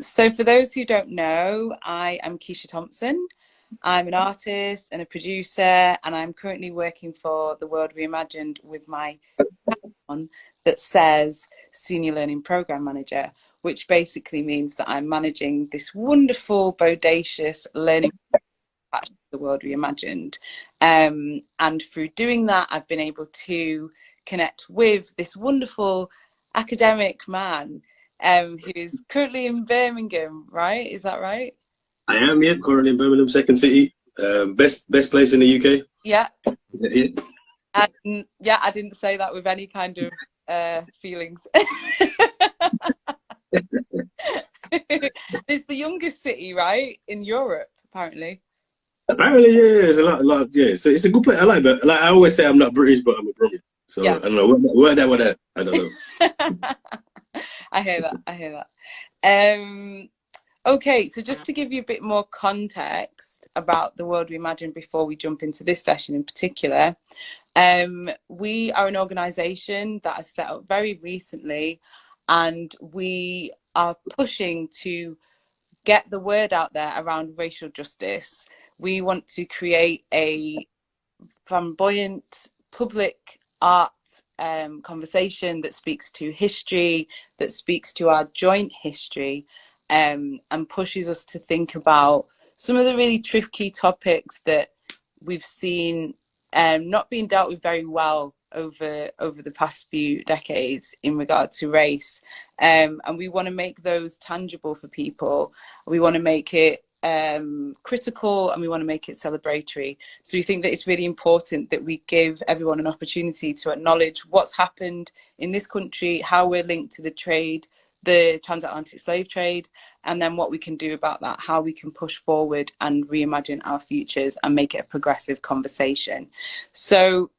So for those who don't know, I am Keisha Thompson. I'm an artist and a producer, and I'm currently working for the World Reimagined with my on that says Senior Learning Program Manager, which basically means that I'm managing this wonderful, bodacious learning at the World Reimagined. And through doing that, I've been able to connect with this wonderful academic man who's currently in Birmingham, right? Is that right? I am, yeah, currently in Birmingham, second city. Best place in the UK. Yeah. Yeah. And yeah, I didn't say that with any kind of feelings. It's the youngest city, right, in Europe, apparently. Apparently, yeah, there's a lot, yeah. So it's a good place. I like that. Like I always say, I'm not British, but I'm a Brummy. So Yeah. I don't know where that, I don't know. I hear that. I hear that. Okay, so just to give you a bit more context about the World Reimagined before we jump into this session in particular, we are an organisation that has set up very recently, and we are pushing to get the word out there around racial justice. We want to create a flamboyant public art conversation that speaks to history, that speaks to our joint history, and pushes us to think about some of the really tricky topics that we've seen not being dealt with very well over the past few decades in regard to race. And we want to make those tangible for people. We want to make it critical, and we want to make it celebratory. So we think that it's really important that we give everyone an opportunity to acknowledge what's happened in this country, how we're linked to the trade, the transatlantic slave trade, and then what we can do about that, how we can push forward and reimagine our futures and make it a progressive conversation. So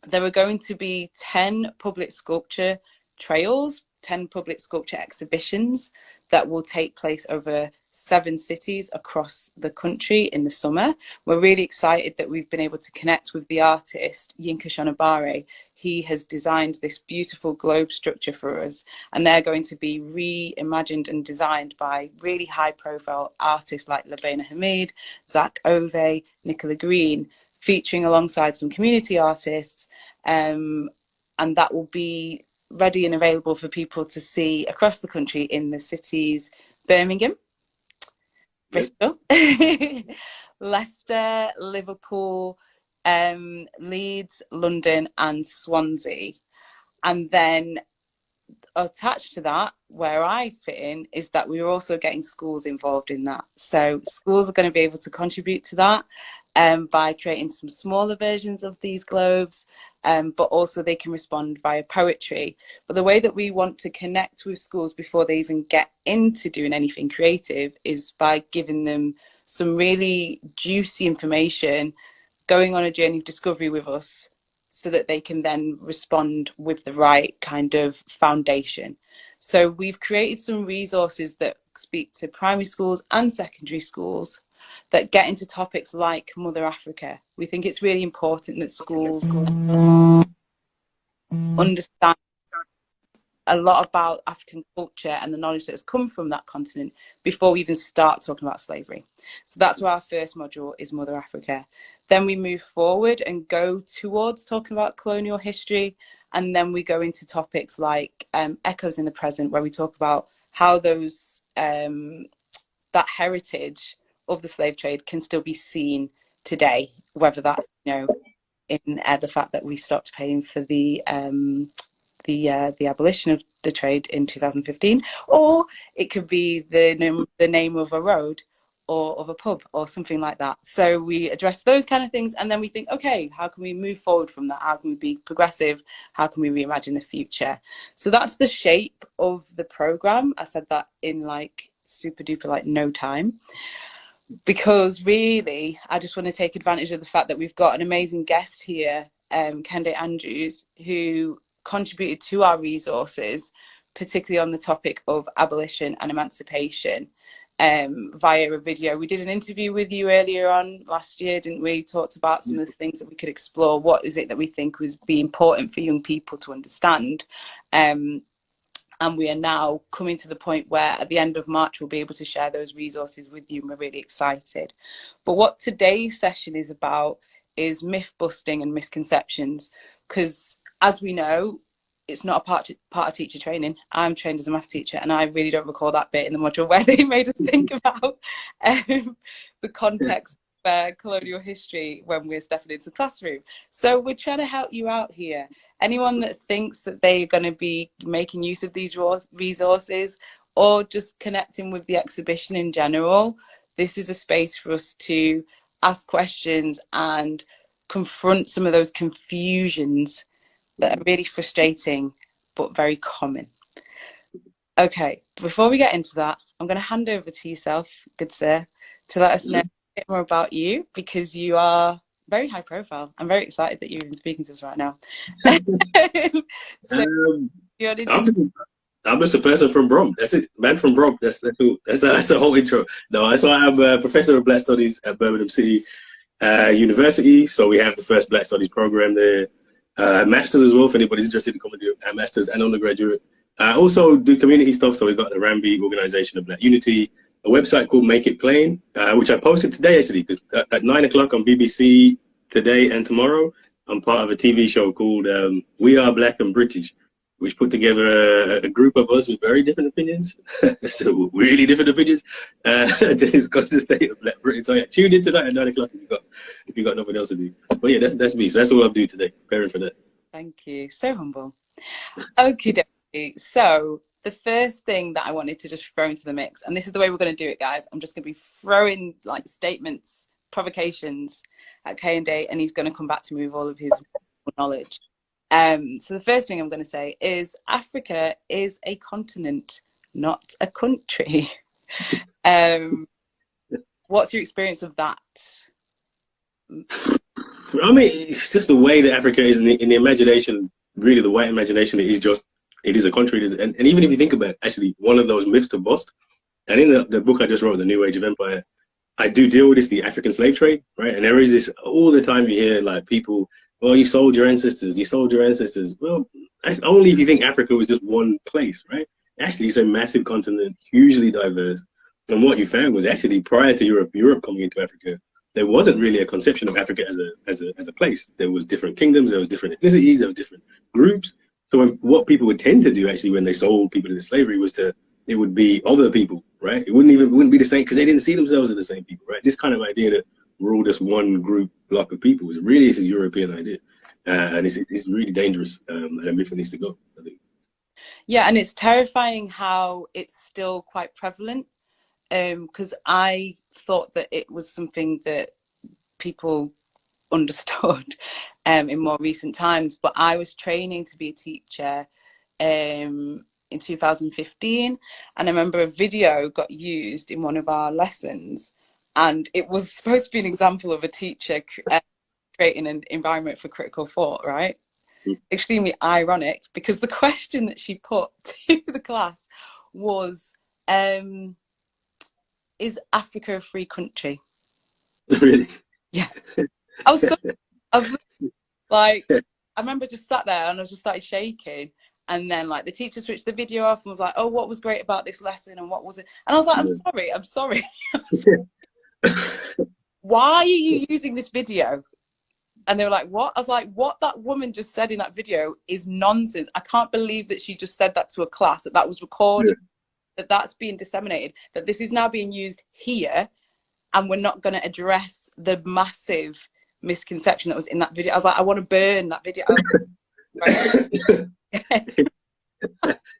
there are going to be 10 public sculpture trails, 10 public sculpture exhibitions that will take place over 7 cities across the country in the summer. We're really excited that we've been able to connect with the artist Yinka Shonabare. He has designed this beautiful globe structure for us, and they're going to be reimagined and designed by really high profile artists like Labena Hamid, Zach Ove, Nicola Green, featuring alongside some community artists, and that will be ready and available for people to see across the country in the cities Birmingham, Bristol, Leicester, Liverpool, Leeds, London and Swansea. And then attached to that, where I fit in, is that we are also getting schools involved in that. So schools are going to be able to contribute to that by creating some smaller versions of these globes, but also they can respond via poetry. But the way that we want to connect with schools before they even get into doing anything creative is by giving them some really juicy information, going on a journey of discovery with us, so that they can then respond with the right kind of foundation. So we've created some resources that speak to primary schools and secondary schools that get into topics like Mother Africa. We think it's really important that schools understand a lot about African culture and the knowledge that has come from that continent before we even start talking about slavery. So that's why our first module is Mother Africa. Then we move forward and go towards talking about colonial history, and then we go into topics like Echoes in the Present, where we talk about how those that heritage of the slave trade can still be seen today, whether that's, you know, in the fact that we stopped paying for the abolition of the trade in 2015, or it could be the name of a road or of a pub or something like that. So we address those kind of things, and then we think, okay, how can we move forward from that? How can we be progressive? How can we reimagine the future? So that's the shape of the program. I said that in like super duper like no time, because really I just want to take advantage of the fact that we've got an amazing guest here, Kehinde Andrews, who contributed to our resources, particularly on the topic of abolition and emancipation, via a video. We did an interview with you earlier on last year, didn't we? Talked about some of the things that we could explore. What is it that we think would be important for young people to understand? And we are now coming to the point where at the end of March, we'll be able to share those resources with you. And we're really excited. But what today's session is about is myth busting and misconceptions. Because as we know, it's not a part of teacher training. I'm trained as a math teacher, and I really don't recall that bit in the module where they made us think about the context of colonial history when we're stepping into the classroom. So we're trying to help you out here. Anyone that thinks that they're going to be making use of these resources or just connecting with the exhibition in general, this is a space for us to ask questions and confront some of those confusions that are really frustrating but very common. Okay, before we get into that, I'm going to hand over to yourself, good sir, to let us know a bit more about you, because you are very high profile. I'm very excited that you're even speaking to us right now. So, I'm just a person from Brom. That's it, man from Brom. That's the whole intro. No, so I'm a professor of Black Studies at Birmingham City University. So we have the first Black Studies program there. Masters as well, for anybody's interested in coming to do a Masters and undergraduate. I also do community stuff. So we've got the Ramby Organization of Black Unity, a website called Make It Plain, which I posted today actually, because at 9 o'clock on BBC today and tomorrow, I'm part of a TV show called We Are Black and British, which put together a group of us with very different opinions, so really different opinions, to discuss the state of Black Britain. So yeah, tune into that at 9 o'clock if you got nothing else to do. But yeah, that's me. So that's all I'm doing today, preparing for that. Thank you. So humble. Okie dokie. So the first thing that I wanted to just throw into the mix, and this is the way we're going to do it, guys. I'm just going to be throwing like statements, provocations at Kehinde, and he's going to come back to me with all of his knowledge. So the first thing I'm going to say is Africa is a continent, not a country. What's your experience of that? I mean, it's just the way that Africa is in the imagination, really the white imagination, it is a country. And even if you think about it, actually, one of those myths to bust, and in the book I just wrote, The New Age of Empire, I do deal with this, the African slave trade, right? And there is this, all the time you hear like people, well, you sold your ancestors. Well, that's only if you think Africa was just one place, right? Actually, it's a massive continent, hugely diverse. And what you found was actually prior to Europe coming into Africa, there wasn't really a conception of Africa as a place. There was different kingdoms, there was different ethnicities, there were different groups. So what people would tend to do actually when they sold people into slavery was it would be other people, right? It wouldn't be the same because they didn't see themselves as the same people, right? This kind of idea that we're all just one group block of people, it really is a European idea, and it's really dangerous, and a myth that needs to go, I think. Yeah, and it's terrifying how it's still quite prevalent, because I thought that it was something that people understood in more recent times, but I was training to be a teacher in 2015, and I remember a video got used in one of our lessons, and it was supposed to be an example of a teacher creating an environment for critical thought, right? Extremely ironic, because the question that she put to the class was, is Africa a free country? Really? Yeah. I was like, I remember just sat there and I just started shaking. And then like the teacher switched the video off and was like, oh, what was great about this lesson and what was it? And I was like, I'm sorry. Why are you using this video? And they were like, what? I was like, what that woman just said in that video is nonsense. I can't believe that she just said that to a class, that was recorded, that's being disseminated, that this is now being used here, and we're not going to address the massive misconception that was in that video. I was like, I want to burn that video.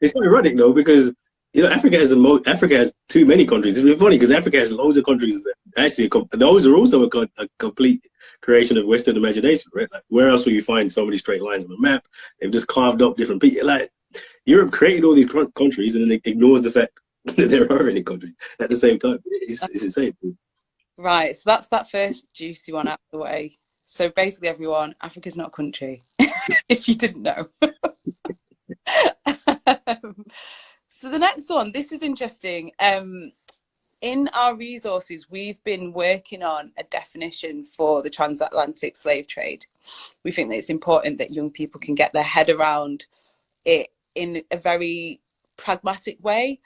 It's ironic though, because Africa has too many countries. It's funny because Africa has loads of countries that actually those are also a complete creation of Western imagination, right? Like, where else will you find so many straight lines on a map? They've just carved up different people. Like, Europe created all these countries and then it ignores the fact that there are any countries at the same time. It's insane. Right, so that's that first juicy one out of the way. So basically, everyone, Africa's not a country, if you didn't know. So the next one, this is interesting. In our resources, we've been working on a definition for the transatlantic slave trade. We think that it's important that young people can get their head around it in a very pragmatic way,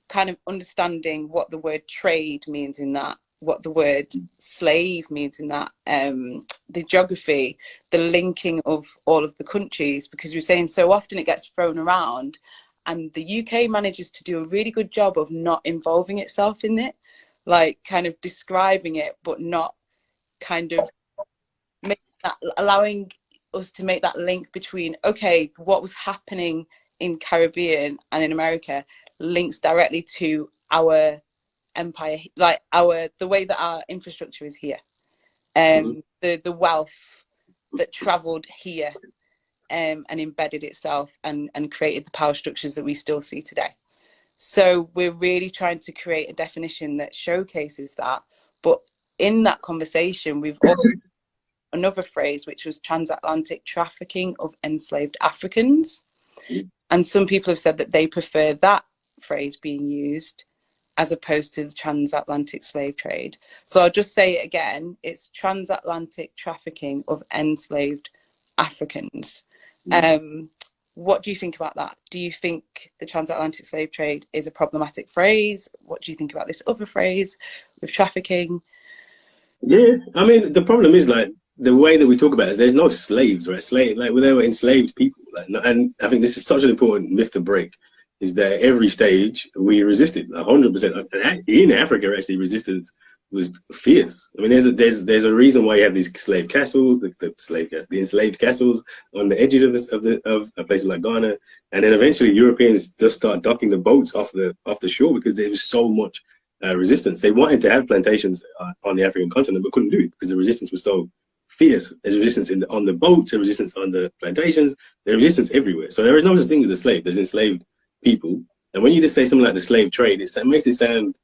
kind of understanding what the word trade means in that, what the word slave means in that, the geography, the linking of all of the countries, because you're saying so often it gets thrown around, and the UK manages to do a really good job of not involving itself in it, like kind of describing it, but not kind of allowing us to make that link between, okay, what was happening in Caribbean and in America links directly to our empire, like the way that our infrastructure is here, the wealth that traveled here, and embedded itself and created the power structures that we still see today. So we're really trying to create a definition that showcases that. But in that conversation, we've also another phrase, which was transatlantic trafficking of enslaved Africans. And some people have said that they prefer that phrase being used as opposed to the transatlantic slave trade. So I'll just say it again, it's transatlantic trafficking of enslaved Africans. What do you think about that? Do you think the transatlantic slave trade is a problematic phrase? What do you think about this other phrase with trafficking? Yeah, I mean, the problem is like the way that we talk about it, there's no slaves, right? Like they were enslaved people. Like, and I think this is such an important myth to break, is that every stage we resisted 100%. In Africa, actually, resistance was fierce. I mean, there's a reason why you have these slave castles, the enslaved castles on the edges of places like Ghana, and then eventually Europeans just start docking the boats off the shore because there was so much resistance. They wanted to have plantations on the African continent, but couldn't do it because the resistance was so fierce. There's resistance on the boats, there's resistance on the plantations, there's resistance everywhere. So there is no such thing as a slave. There's enslaved people. And when you just say something like the slave trade, it makes it sound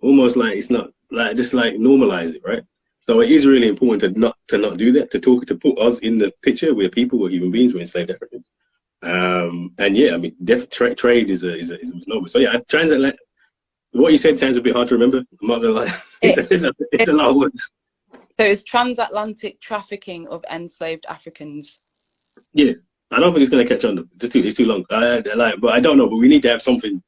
almost like it's not, like just like normalize it, right? So it is really important to not do that, to put us in the picture. We're people, we're human beings, we're enslaved Africans. And yeah, I mean, trade is a misnomer. So yeah, transatlantic. What you said sounds a bit hard to remember. I'm not gonna lie. It's a lot of words. So it's transatlantic trafficking of enslaved Africans. Yeah, I don't think it's going to catch on. It's too long. But I don't know. But we need to have something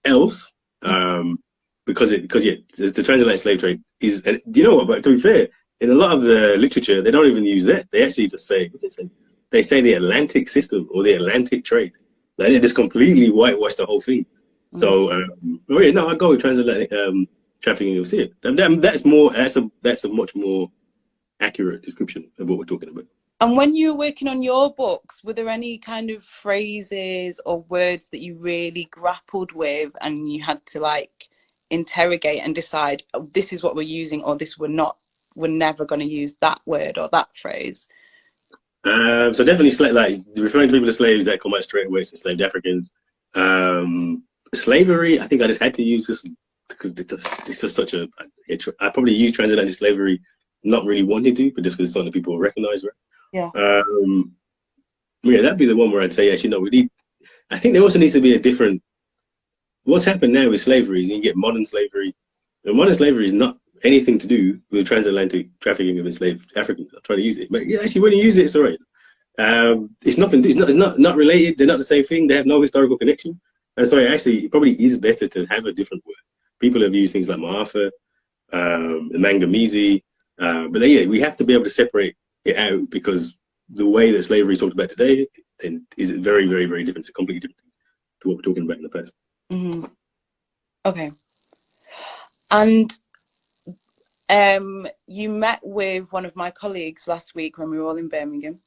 else, because the transatlantic slave trade is. And do you know what? But to be fair, in a lot of the literature, they don't even use that. They actually just say the Atlantic system or the Atlantic trade. Like they just completely whitewash the whole thing. So, I'd go with transatlantic trafficking. You'll see it. That's a much more accurate description of what we're talking about. And when you were working on your books, were there any kind of phrases or words that you really grappled with and you had to like interrogate and decide, oh, this is what we're using, or this we're never going to use that word or that phrase? So definitely like referring to people as slaves, that come out straight away, enslaved Africans. Slavery, I think I just had to use this because it's just such a. I probably use transatlantic slavery not really wanting to, but just because it's something people recognize, right? Yeah. That'd be the one where I'd say, actually, no, I think there also needs to be a different. What's happened now with slavery is you get modern slavery. And modern slavery is not anything to do with transatlantic trafficking of enslaved Africans. I'm trying to use it, but actually, when you use it, it's all right. It's nothing. It's not related. They're not the same thing. They have no historical connection. And so it probably is better to have a different word. People have used things like Ma'afa, Mangamizi, but we have to be able to separate it out because the way that slavery is talked about today is very, very, very different. It's a completely different thing to what we're talking about in the past. Mm-hmm. Okay. And you met with one of my colleagues last week when we were all in Birmingham,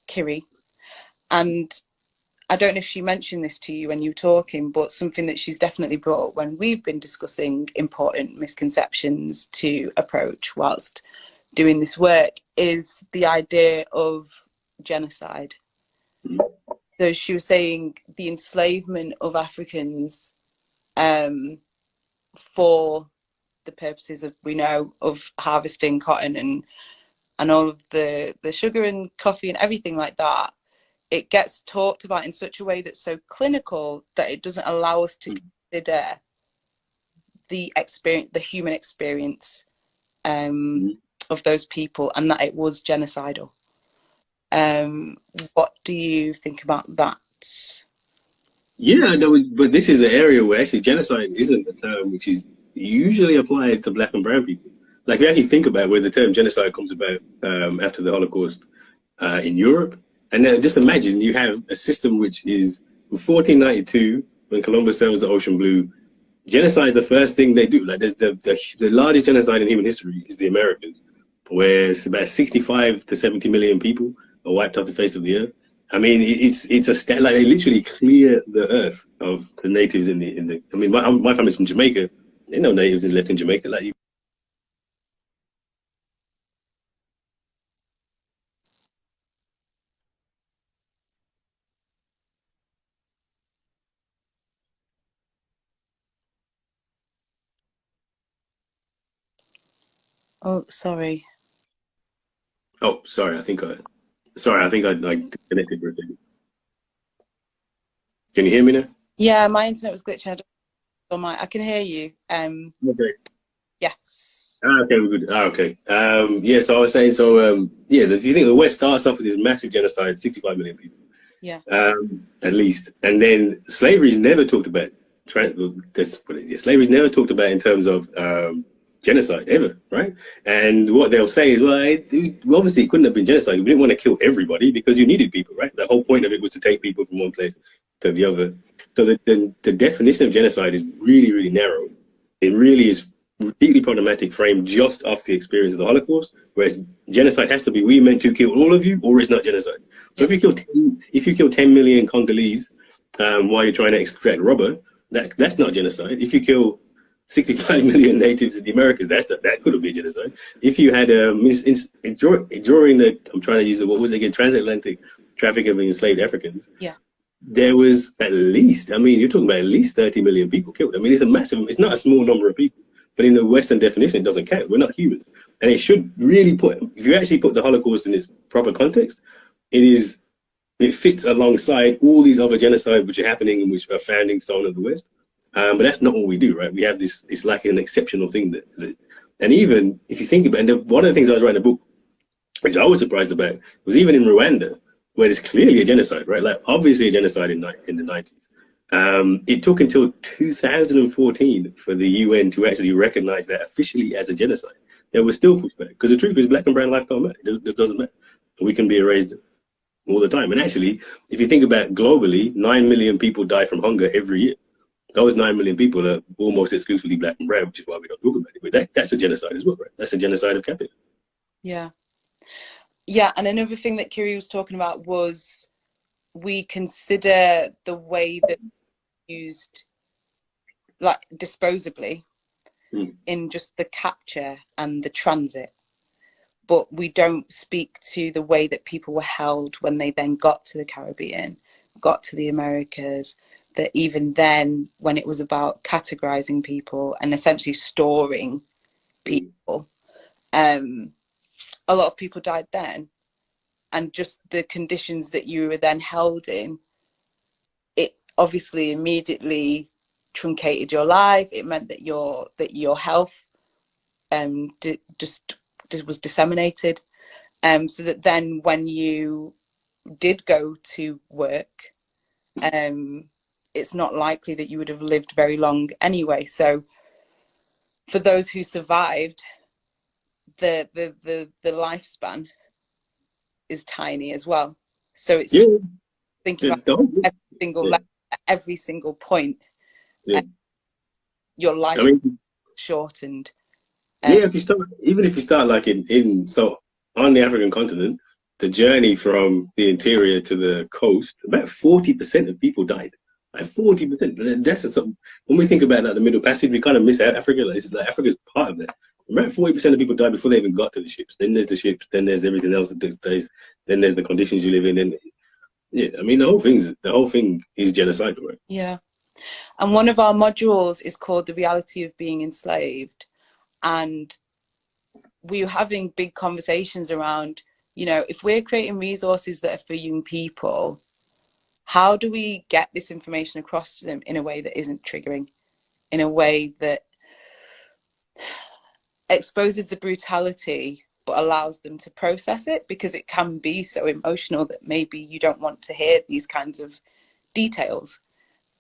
Kiri, and I don't know if she mentioned this to you when you were talking, but something that she's definitely brought when we've been discussing important misconceptions to approach whilst doing this work is the idea of genocide. So she was saying the enslavement of Africans for the purposes of, we know, of harvesting cotton and all of the sugar and coffee and everything like that, it gets talked about in such a way that's so clinical that it doesn't allow us to consider the experience, the human experience of those people, and that it was genocidal. What do you think about that? Yeah, no, but this is the area where actually genocide isn't a term which is usually applied to black and brown people. Like, if you actually think about where the term genocide comes about after the Holocaust in Europe, and then just imagine you have a system which is 1492, when Columbus sails the ocean blue. Genocide, the first thing they do, like the largest genocide in human history is the Americans, where it's about 65 to 70 million people are wiped off the face of the earth. I mean, it's a like they literally clear the earth of the natives in the. I mean, my family's from Jamaica. There no natives left in Jamaica. Like, Oh, sorry. oh, sorry, I think I like disconnected for a second. Can you hear me now? Yeah, my internet was glitching. I can hear you. Okay. Yes. Okay, we're good. Okay. Yeah, so I was saying, yeah, if you think the West starts off with this massive genocide, 65 million people, Yeah. at least, and then slavery is never talked about. Slavery is never talked about in terms of genocide ever, right? And what they'll say is, well, obviously it couldn't have been genocide. We didn't want to kill everybody because you needed people, right? The whole point of it was to take people from one place to the other. So the definition of genocide is really, really narrow. It really is deeply problematic, framed just off the experience of the Holocaust, whereas genocide has to be we meant to kill all of you, or it's not genocide. So if you kill 10 million Congolese while you're trying to extract rubber, that's not genocide. If you kill 65 million natives in the Americas, that could have been genocide. If you had during the I'm trying to use what was it again, transatlantic trafficking of enslaved Africans, Yeah. there was at least, I mean, you're talking about at least 30 million people killed. I mean, it's not a small number of people, but in the Western definition, it doesn't count. We're not humans. And it should really if you actually put the Holocaust in its proper context, it fits alongside all these other genocides which are happening and which are founding stone of the West. But that's not what we do, right? We have this, it's like an exceptional thing and even if you think about it, one of the things I was writing a book, which I was surprised about, was even in Rwanda, where it's clearly a genocide, right? Like obviously a genocide in the 90s. It took until 2014 for the UN to actually recognize that officially as a genocide. There was still pushback because the truth is black and brown life don't matter. It doesn't matter. We can be erased all the time. And actually, if you think about globally, 9 million people die from hunger every year. Those 9 million people are almost exclusively black and brown, which is why we don't talk about it. But that's a genocide as well, right? That's a genocide of capitalism. Yeah. Yeah. And another thing that Kiri was talking about was we consider the way that used like disposably in just the capture and the transit, but we don't speak to the way that people were held when they then got to the Caribbean, got to the Americas, that even then when it was about categorizing people and essentially storing people, a lot of people died then, and just the conditions that you were then held in, it obviously immediately truncated your life. It meant that your health just was disseminated, so that then when you did go to work, it's not likely that you would have lived very long anyway. So for those who survived, the lifespan is tiny as well. So it's just Yeah, thinking about every single yeah, level, every single point, yeah. your life I mean, shortened. yeah, even if you start like so on the African continent, the journey from the interior to the coast, about 40% of people died. Like 40%. That's something. When we think about like the Middle Passage, we kind of miss out Africa. Like Africa's part of that. About 40% of people die before they even got to the ships. Then there's the ships. Then there's everything else that takes place. Then there's the conditions you live in. And yeah, I mean the whole thing is genocidal, right? Yeah. And one of our modules is called The Reality of Being Enslaved. And we were having big conversations around, if we're creating resources that are for young people, how do we get this information across to them in a way that isn't triggering, in a way that exposes the brutality but allows them to process it, because it can be so emotional that maybe you don't want to hear these kinds of details.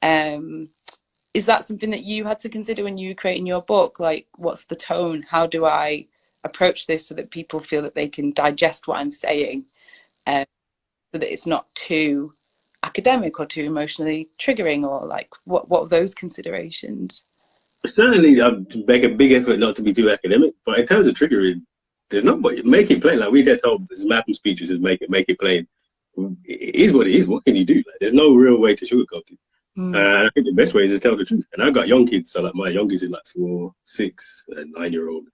Is that something that you had to consider when you were creating your book? Like, what's the tone? How do I approach this so that people feel that they can digest what I'm saying, so that it's not too academic or too emotionally triggering, or like what are those considerations? Certainly, I make a big effort not to be too academic, but in terms of triggering, there's not much. Make it plain. Like we get told, this mapping speeches is make it plain. It is what it is. What can you do? Like, there's no real way to sugarcoat it. I think the best way is to tell the truth. And I've got young kids, so like my youngest is like 4, 6, and 9-year-old.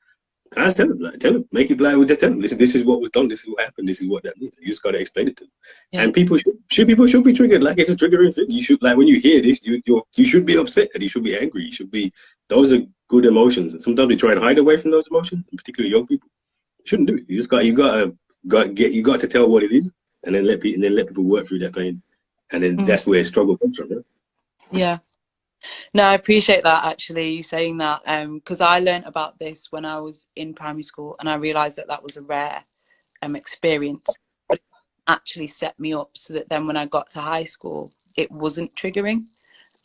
And I just tell them, make it like we just tell them, listen, this is what we've done, this is what happened, this is what that means. You just got to explain it to them. Yeah. And people should be triggered. Like, it's a triggering thing. You should, like, when you hear this, you should be upset, and you should be angry. You should be. Those are good emotions. And sometimes we try and hide away from those emotions, particularly young people. You shouldn't do it. You got to tell what it is, and then let people work through that pain, and then that's where struggle comes from. Right? Yeah. No, I appreciate that, actually, you saying that, because I learned about this when I was in primary school, and I realised that was a rare experience, but it actually set me up so that then when I got to high school, it wasn't triggering.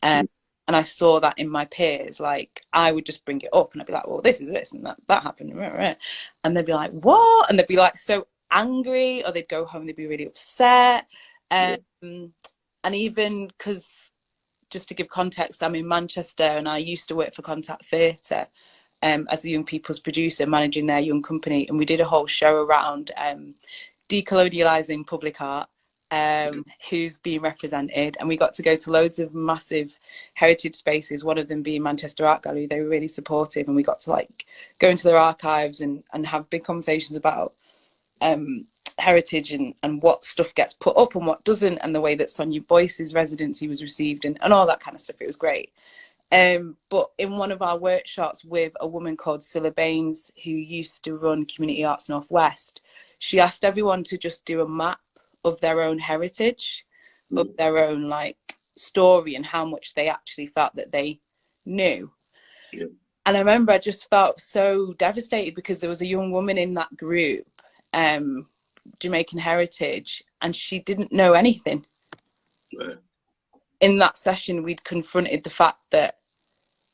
And I saw that in my peers. Like, I would just bring it up and I'd be like, well, this is this and that happened. And they'd be like, what? And they'd be like so angry, or they'd go home, they'd be really upset. And even because, just to give context, I'm in Manchester and I used to work for Contact Theatre as a young people's producer, managing their young company. And we did a whole show around decolonialising public art, who's being represented. And we got to go to loads of massive heritage spaces, one of them being Manchester Art Gallery. They were really supportive, and we got to like go into their archives and have big conversations about heritage and what stuff gets put up and what doesn't, and the way that Sonia Boyce's residency was received and all that kind of stuff. It was great. But in one of our workshops with a woman called Cilla Baines, who used to run Community Arts Northwest, she asked everyone to just do a map of their own heritage, of their own like story, and how much they actually felt that they knew. And I remember I just felt so devastated because there was a young woman in that group, Jamaican heritage, and she didn't know anything. In that session, we'd confronted the fact that,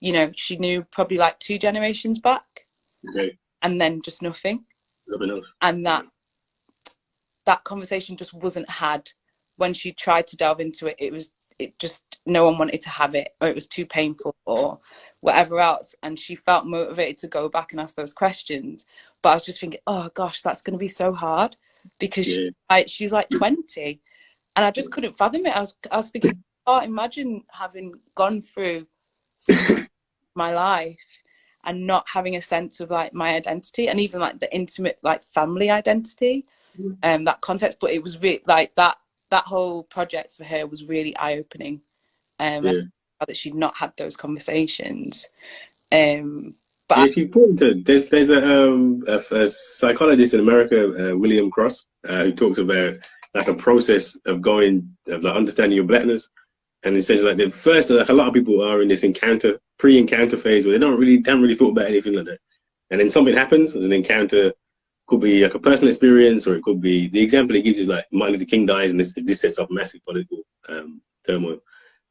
you know, she knew probably like 2 generations back, and then just nothing. And that conversation just wasn't had. When she tried to delve into it, it just, no one wanted to have it, or it was too painful or whatever else. And she felt motivated to go back and ask those questions. But I was just thinking, oh gosh, that's going to be so hard, because she's like 20, and I just couldn't fathom it. I was thinking, oh, imagine having gone through my life and not having a sense of like my identity, and even like the intimate like family identity, that context. But it was really like that whole project for her was really eye-opening, that she'd not had those conversations. But if you point to, there's a psychologist in America, William Cross, who talks about like a process of like understanding your blackness, and it says like the first, like a lot of people are in this pre-encounter phase where they haven't really thought about anything like that, and then something happens as an encounter. Could be like a personal experience, or it could be, the example he gives is like Martin Luther King dies, and this sets up massive political turmoil.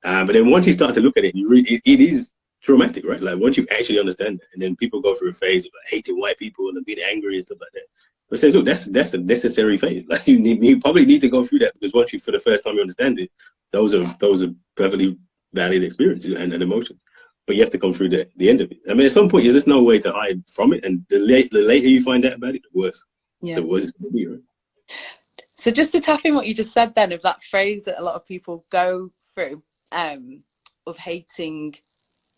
But then once you start to look at it, it is traumatic, right? Like once you actually understand it, and then people go through a phase of like hating white people and being angry and stuff like that. But it says, look, that's a necessary phase. Like you probably need to go through that, because once you, for the first time, you understand it, those are perfectly valid experiences and emotions. But you have to come through the end of it. I mean, at some point, there's just no way to hide from it, and the later you find out about it, the worse. The worse it will be, right? So just to tap in what you just said then, of that phrase that a lot of people go through, of hating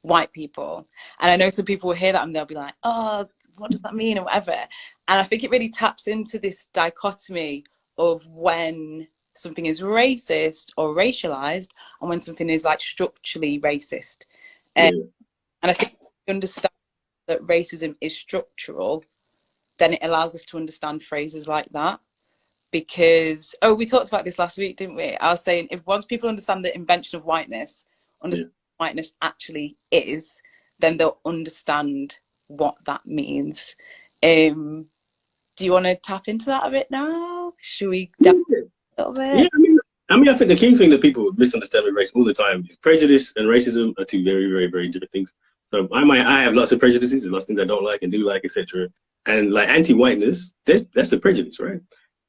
white people, and I know some people will hear that and they'll be like, oh, what does that mean, or whatever. And I think it really taps into this dichotomy of when something is racist or racialized, and when something is like structurally racist. And I think if we understand that racism is structural, then it allows us to understand phrases like that. Because, we talked about this last week, didn't we? I was saying, if once people understand the invention of whiteness, understand what whiteness actually is, then they'll understand what that means. Do you want to tap into that a bit now? Should we a little bit? Yeah, I mean, I mean, I think the key thing that people misunderstand with race all the time is prejudice and racism are two very, very, very different things. So I have lots of prejudices and lots of things I don't like and do like, etc. And like anti-whiteness, that's a prejudice, right?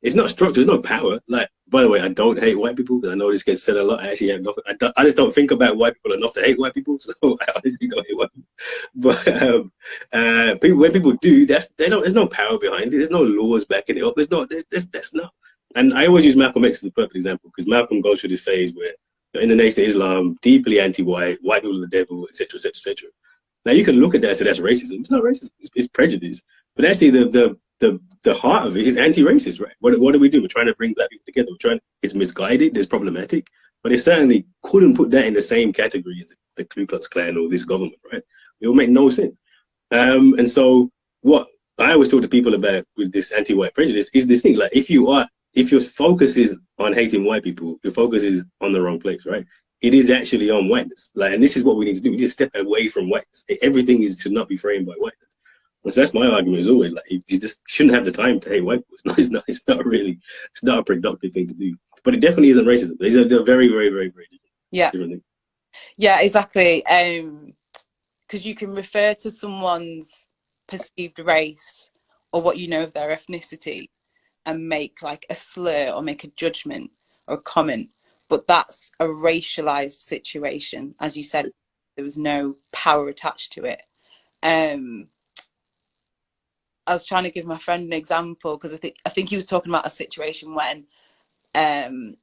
It's not structure, there's no power. Like, by the way, I don't hate white people because I know this gets said a lot. I actually have nothing. I just don't think about white people enough to hate white people. So I honestly don't hate white people. But when people do, there's no power behind it. There's no laws backing it up. That's not. And I always use Malcolm X as a perfect example because Malcolm goes through this phase where in the Nation of Islam, deeply anti-white, white people are the devil, etc., etc., etc. Now you can look at that and say that's racism. It's not racism. It's prejudice. But actually, the heart of it is anti-racist, right? What do we do? We're trying to bring black people together. It's misguided. It's problematic. But it certainly couldn't put that in the same category as the Ku Klux Klan or this government, right? It will make no sense. And so what I always talk to people about with this anti-white prejudice is this thing, like if your focus is on hating white people, your focus is on the wrong place, right? It is actually on whiteness. Like, and this is what we need to do. We need to step away from whiteness. Everything should not be framed by whiteness. So that's my argument is always like, you just shouldn't have the time to hate white people. It's not a productive thing to do. But it definitely isn't racism. They're very, very, very, very different things. Yeah, exactly. Because you can refer to someone's perceived race or what you know of their ethnicity and make like a slur or make a judgment or a comment, but that's a racialized situation. As you said, there was no power attached to it. I was trying to give my friend an example because I think he was talking about a situation when a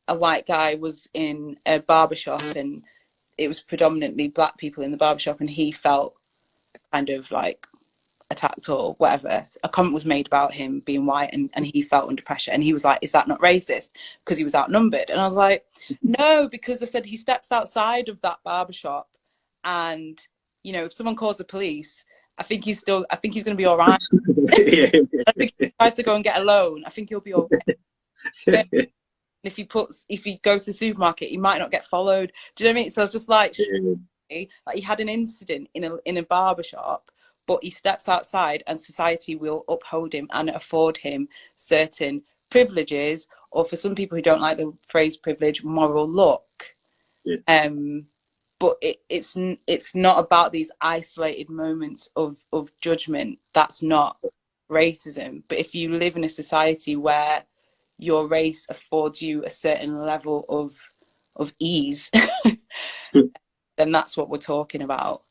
white guy was in a barbershop and it was predominantly black people in the barbershop, and he felt kind of like attacked or whatever. A comment was made about him being white and he felt under pressure, and he was like, is that not racist because he was outnumbered? And I was like, no, because they said he steps outside of that barbershop and, you know, if someone calls the police, I think he's going to be all right. I think if he tries to go and get a loan, I think he'll be okay. If he goes to the supermarket, he might not get followed. Do you know what I mean? So I was just like, like he had an incident in a barbershop, but he steps outside and society will uphold him and afford him certain privileges, or for some people who don't like the phrase privilege, moral luck. Yeah. But it's not about these isolated moments of judgment. That's not racism. But if you live in a society where your race affords you a certain level of ease, then that's what we're talking about.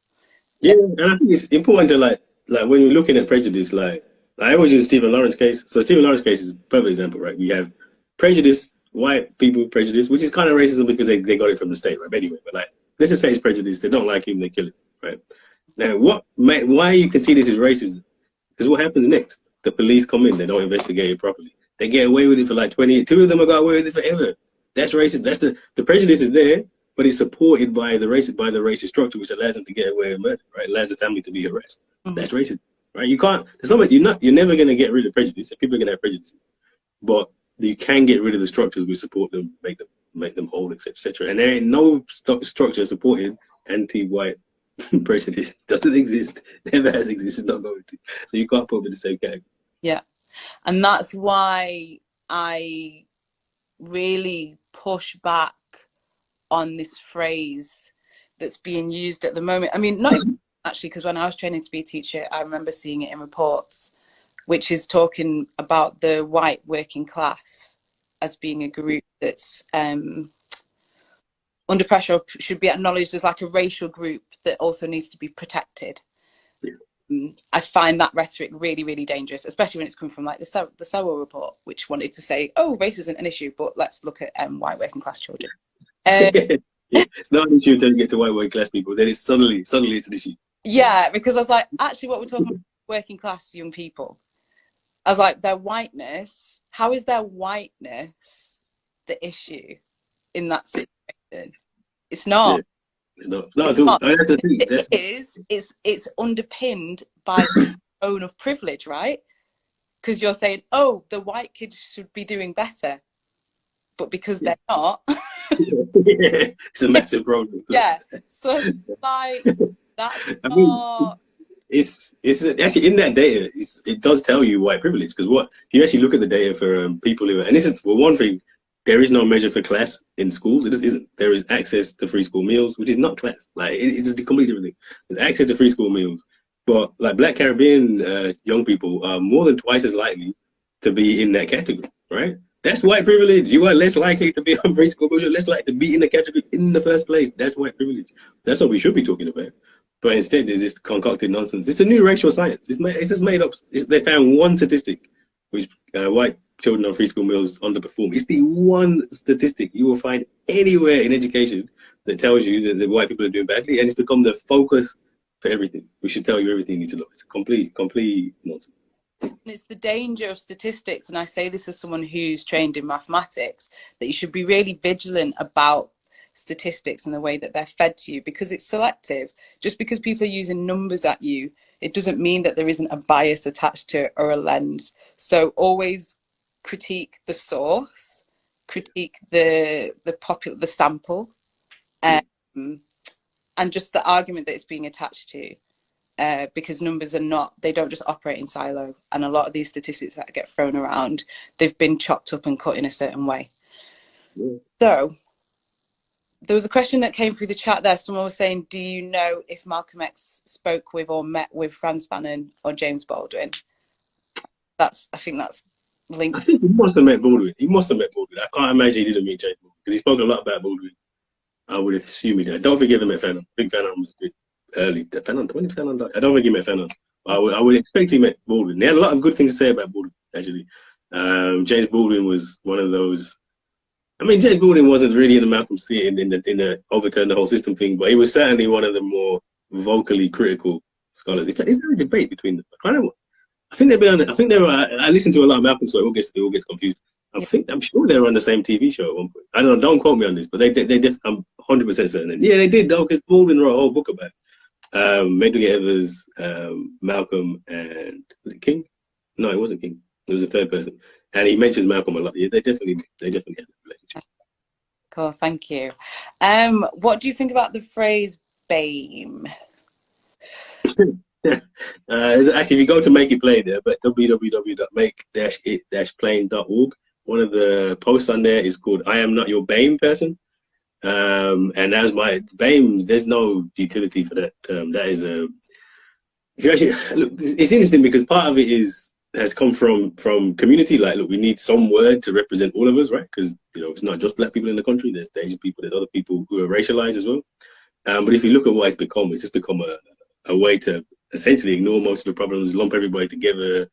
Yeah, and I think it's important to like when you're looking at prejudice, like I always use Stephen Lawrence's case. So Stephen Lawrence's case is a perfect example, right? We have prejudice, white people prejudice, which is kind of racism because they got it from the state, right? But anyway, but like let's just say it's prejudice. They don't like him, they kill him, right? Now, why you can see this as racism? Because what happens next? The police come in, they don't investigate it properly. They get away with it for like 20 years. Two of them have got away with it forever. That's racist. That's the prejudice is there, but it's supported by the racist structure, which allows them to get away with murder, right? It allows the family to be harassed. Mm-hmm. That's racist, right? You can't. You're never going to get rid of prejudice. People are going to have prejudice, but you can get rid of the structures which support them, make them whole, etc., etc. And there ain't no structure supporting anti-white prejudice. Doesn't exist. Never has existed. Not going to. So you can't put them in the same category. Yeah. And that's why I really push back on this phrase that's being used at the moment. I mean, not even actually, because when I was training to be a teacher, I remember seeing it in reports, which is talking about the white working class as being a group that's under pressure, should be acknowledged as like a racial group that also needs to be protected. I find that rhetoric really, really dangerous, especially when it's coming from like the Sowell report, which wanted to say, oh, race isn't an issue, but let's look at white working class children. It's not an issue until you get to white working class people. Then it's suddenly it's an issue. Yeah, because I was like, actually, what we're talking about, working class young people. I was like, their whiteness. How is their whiteness the issue in that situation? It's not. Yeah. No, it's not. It is. It's underpinned by the tone of privilege, right? Because you're saying, oh, the white kids should be doing better, but because they're not. It's a massive problem. Yeah. So like that's not. It's actually in that data. It does tell you white privilege, because what you actually look at the data for people who, and this is one thing. there is no measure for class in schools. It just isn't. There is access to free school meals, which is not class. Like it's a completely different thing. There's access to free school meals, but like Black Caribbean young people are more than twice as likely to be in that category, right? That's white privilege. You are less likely to be on free school meals. You're less likely to be in the category in the first place. That's white privilege. That's what we should be talking about. But instead, there's this concocted nonsense. It's a new racial science. It's just made up. They found one statistic, which white children on free school meals underperform. It's the one statistic you will find anywhere in education that tells you that the white people are doing badly, and it's become the focus for everything. We should tell you everything you need to know. It's complete nonsense. And it's the danger of statistics, and I say this as someone who's trained in mathematics, that you should be really vigilant about statistics and the way that they're fed to you, because it's selective. Just because people are using numbers at you, it doesn't mean that there isn't a bias attached to it or a lens. So always critique the source, critique the sample, and just the argument that it's being attached to. Because numbers they don't just operate in silo, and a lot of these statistics that get thrown around, they've been chopped up and cut in a certain way. Yeah. So there was a question that came through the chat there. Someone was saying, do you know if Malcolm X spoke with or met with Frantz Fanon or James Baldwin? I think that's linked. I think he must have met Baldwin. I can't imagine he didn't meet James Baldwin, because he spoke a lot about Baldwin. I would assume he did. I don't think he ever met Fanon. I think Fanon was a bit early. When did Fanon die? I don't think he met Fanon. I would expect he met Baldwin. They had a lot of good things to say about Baldwin, actually. James Baldwin was one of those. I mean, James Baldwin wasn't really in the Malcolm scene in the overturn the whole system thing, but he was certainly one of the more vocally critical scholars. In fact, is there a debate between them? I don't know. I think they've been on. I think they were. I listened to a lot of Malcolm, so it all gets confused. I'm sure they were on the same TV show at one point. I don't know. Don't quote me on this, but I'm 100% certain. And yeah, they did though, because Baldwin wrote a whole book about it. Medgar Evers, Malcolm, and was it King? No, it wasn't King. It was a third person, and he mentions Malcolm a lot. Yeah, they definitely had a relationship. Cool, thank you. What do you think about the phrase BAME? Actually, if you go to Make It Plain there, but www.make-it-plain.org, one of the posts on there is called "I am not your BAME person," and as my BAME, there's no utility for that term. That is a. If you actually look, it's interesting because part of it has come from community. Like, look, we need some word to represent all of us, right? Because it's not just Black people in the country. There's Asian people, there's other people who are racialized as well. But if you look at what it's just become a way to essentially ignore most of the problems, lump everybody together.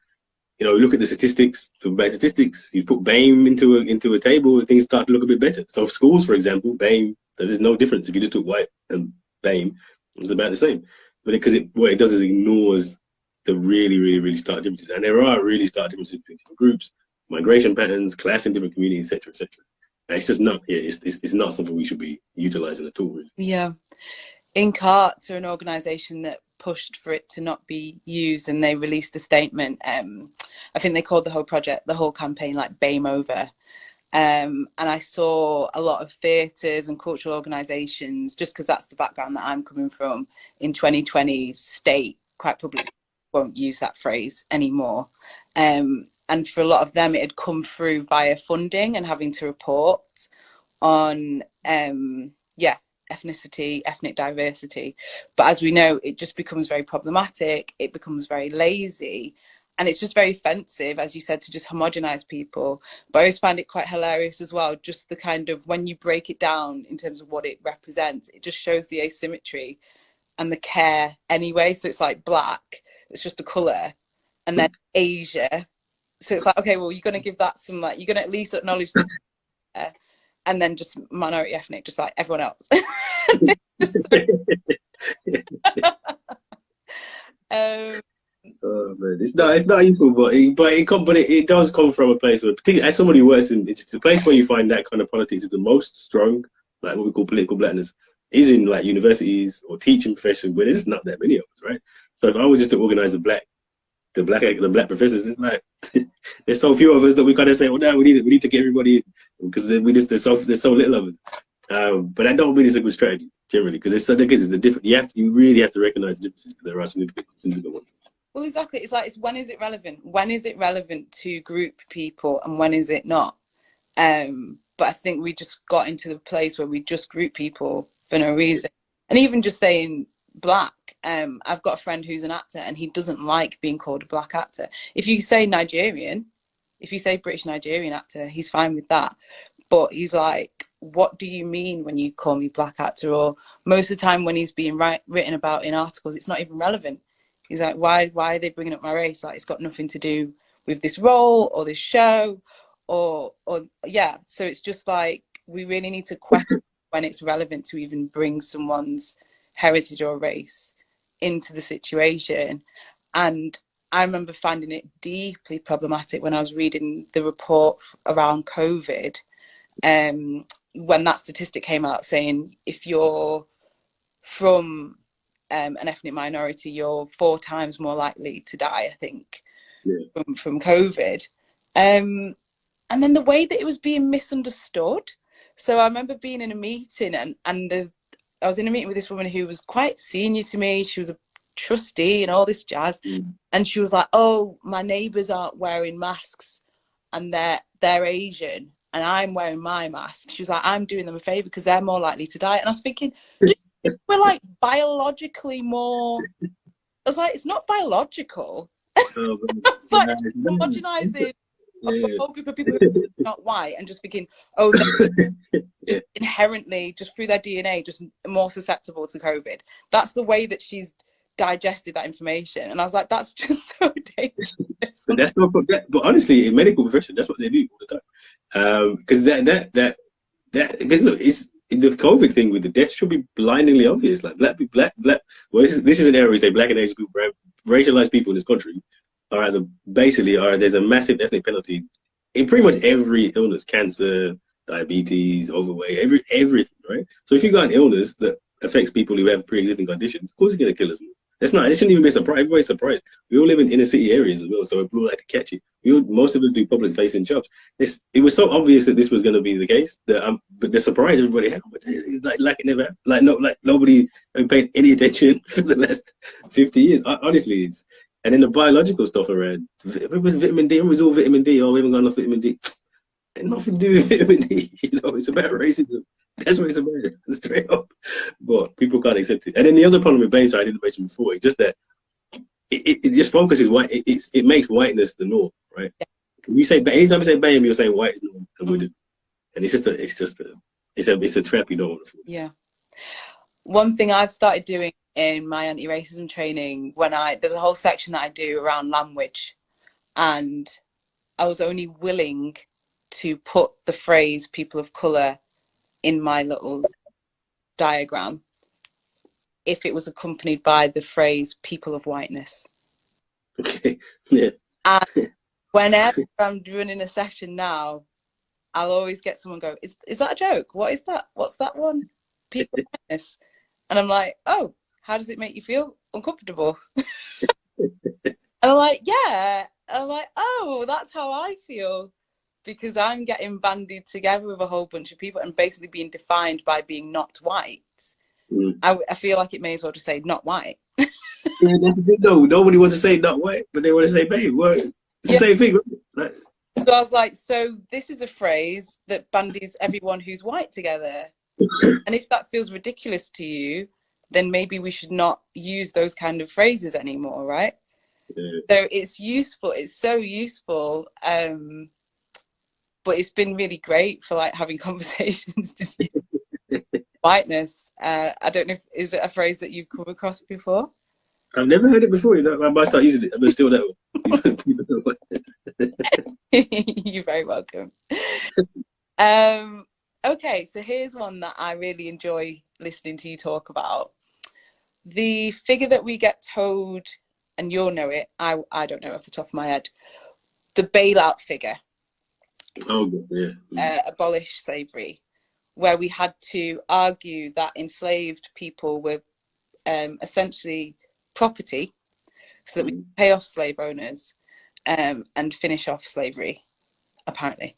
Look at the statistics. Talk about statistics. You put BAME into a table, and things start to look a bit better. So schools, for example, BAME, there's no difference. If you just took white and BAME, it's about the same. But what it does is ignores the really, really, really stark differences. And there are really stark differences between different groups, migration patterns, class in different communities, etc., etc. And it's just not. Yeah, it's not something we should be utilizing at all. Really. Yeah. Arts are an organisation that pushed for it to not be used, and they released a statement. I think they called the whole campaign like BAME over. And I saw a lot of theatres and cultural organisations, just because that's the background that I'm coming from, in 2020 state quite publicly won't use that phrase anymore. And for a lot of them, it had come through via funding and having to report on ethnicity, ethnic diversity. But as we know, it just becomes very problematic. It becomes very lazy. And it's just very offensive, as you said, to just homogenize people. But I always find it quite hilarious as well, just the kind of, when you break it down in terms of what it represents, it just shows the asymmetry and the care anyway. So it's like Black, it's just the colour. And then Asia. So it's like, okay, well, you're going to give that some, like, you're going to at least acknowledge the and then just minority ethnic, just like everyone else. Oh man, no, it's not equal, but it does come from a place where, particularly as somebody who works in, it's the place where you find that kind of politics is the most strong, like what we call political blackness, is in like universities or teaching profession, where there's not that many of us, right? So if I was just to organize the black professors, it's like there's so few of us that we kind of say, well, no, we need to get everybody in, because there's so little of it. But I don't mean it's a good strategy generally, because it's the different. You really have to recognize the differences, because there are significant ones. Well, exactly. It's when is it relevant? When is it relevant to group people, and when is it not? but I think we just got into the place where we just group people for no reason. And even just saying black, I've got a friend who's an actor and he doesn't like being called a black actor. If you say Nigerian, if you say British Nigerian actor, he's fine with that. But he's like, what do you mean when you call me black actor? Or most of the time when he's being written about in articles, it's not even relevant. He's like, why are they bringing up my race? Like, it's got nothing to do with this role or this show, or yeah. So it's just like, we really need to question when it's relevant to even bring someone's heritage or race into the situation. And I remember finding it deeply problematic when I was reading the report around COVID, when that statistic came out saying if you're from an ethnic minority, you're 4 times more likely to die, I think, from COVID. And then the way that it was being misunderstood. So I remember being in a meeting and I was in a meeting with this woman who was quite senior to me. She was a trustee and all this jazz. And she was like, oh, my neighbours aren't wearing masks and they're Asian and I'm wearing my mask. She was like, I'm doing them a favour because they're more likely to die. And I was thinking, we're like biologically more. I was like, it's not biological. It's like homogenizing a whole group of people who are not white and just thinking, oh, they're just inherently, just through their DNA, just more susceptible to COVID. That's the way that she's digested that information. And I was like, that's just so dangerous. But that's not. But honestly, in medical profession, that's what they do all the time. Because because look, it's the COVID thing with the deaths should be blindingly obvious. Like black. Well, this is an area we say black and Asian people, racialized people in this country are there's a massive ethnic penalty in pretty much every illness, cancer, diabetes, overweight, everything, right? So if you got an illness that affects people who have pre-existing conditions, of course you're gonna kill us. It shouldn't even be a surprise. Everybody's surprised. We all live in inner city areas as well, so people like to catch it. Most of us do public facing jobs. It was so obvious that this was going to be the case that but the surprise everybody had, like it never happened. Like nobody paid any attention for the last 50 years. Honestly, and then the biological stuff around. It was vitamin D. It was all vitamin D. Oh, we haven't got enough vitamin D. It had nothing to do with vitamin D. It's about racism. That's what it's about, straight up. But people can't accept it. And then the other problem with BAME, I didn't mention before, is just that it just focuses white. It makes whiteness the norm, right? You say anytime you say BAME, you're saying white is norm, and it's a trap you don't want to fall. Yeah. One thing I've started doing in my anti-racism training, there's a whole section that I do around language, and I was only willing to put the phrase people of colour in my little diagram if it was accompanied by the phrase people of whiteness. Okay. Yeah. And whenever I'm running a session now, I'll always get someone go, is that a joke? What is that? What's that one? People of whiteness. And I'm like, oh, how does it make you feel? Uncomfortable. And I'm like, yeah. And I'm like, oh, that's how I feel. Because I'm getting bandied together with a whole bunch of people and basically being defined by being not white. I feel like it may as well just say not white. Yeah, that's the thing, though. Nobody wants to say not white, but they want to say babe. Well, it's the same thing, right? So I was like, so this is a phrase that bandies everyone who's white together. And if that feels ridiculous to you, then maybe we should not use those kind of phrases anymore, right? Yeah. So it's useful. It's so useful. But it's been really great for like having conversations just whiteness. I don't know is it a phrase that you've come across before? I've never heard it before. I might start using it. I'm still that one. You're very welcome. Okay, so here's one that I really enjoy listening to you talk about. The figure that we get told, and you'll know it, I don't know off the top of my head, the bailout figure. Oh, yeah. Abolish slavery, where we had to argue that enslaved people were essentially property so that we could pay off slave owners and finish off slavery, apparently.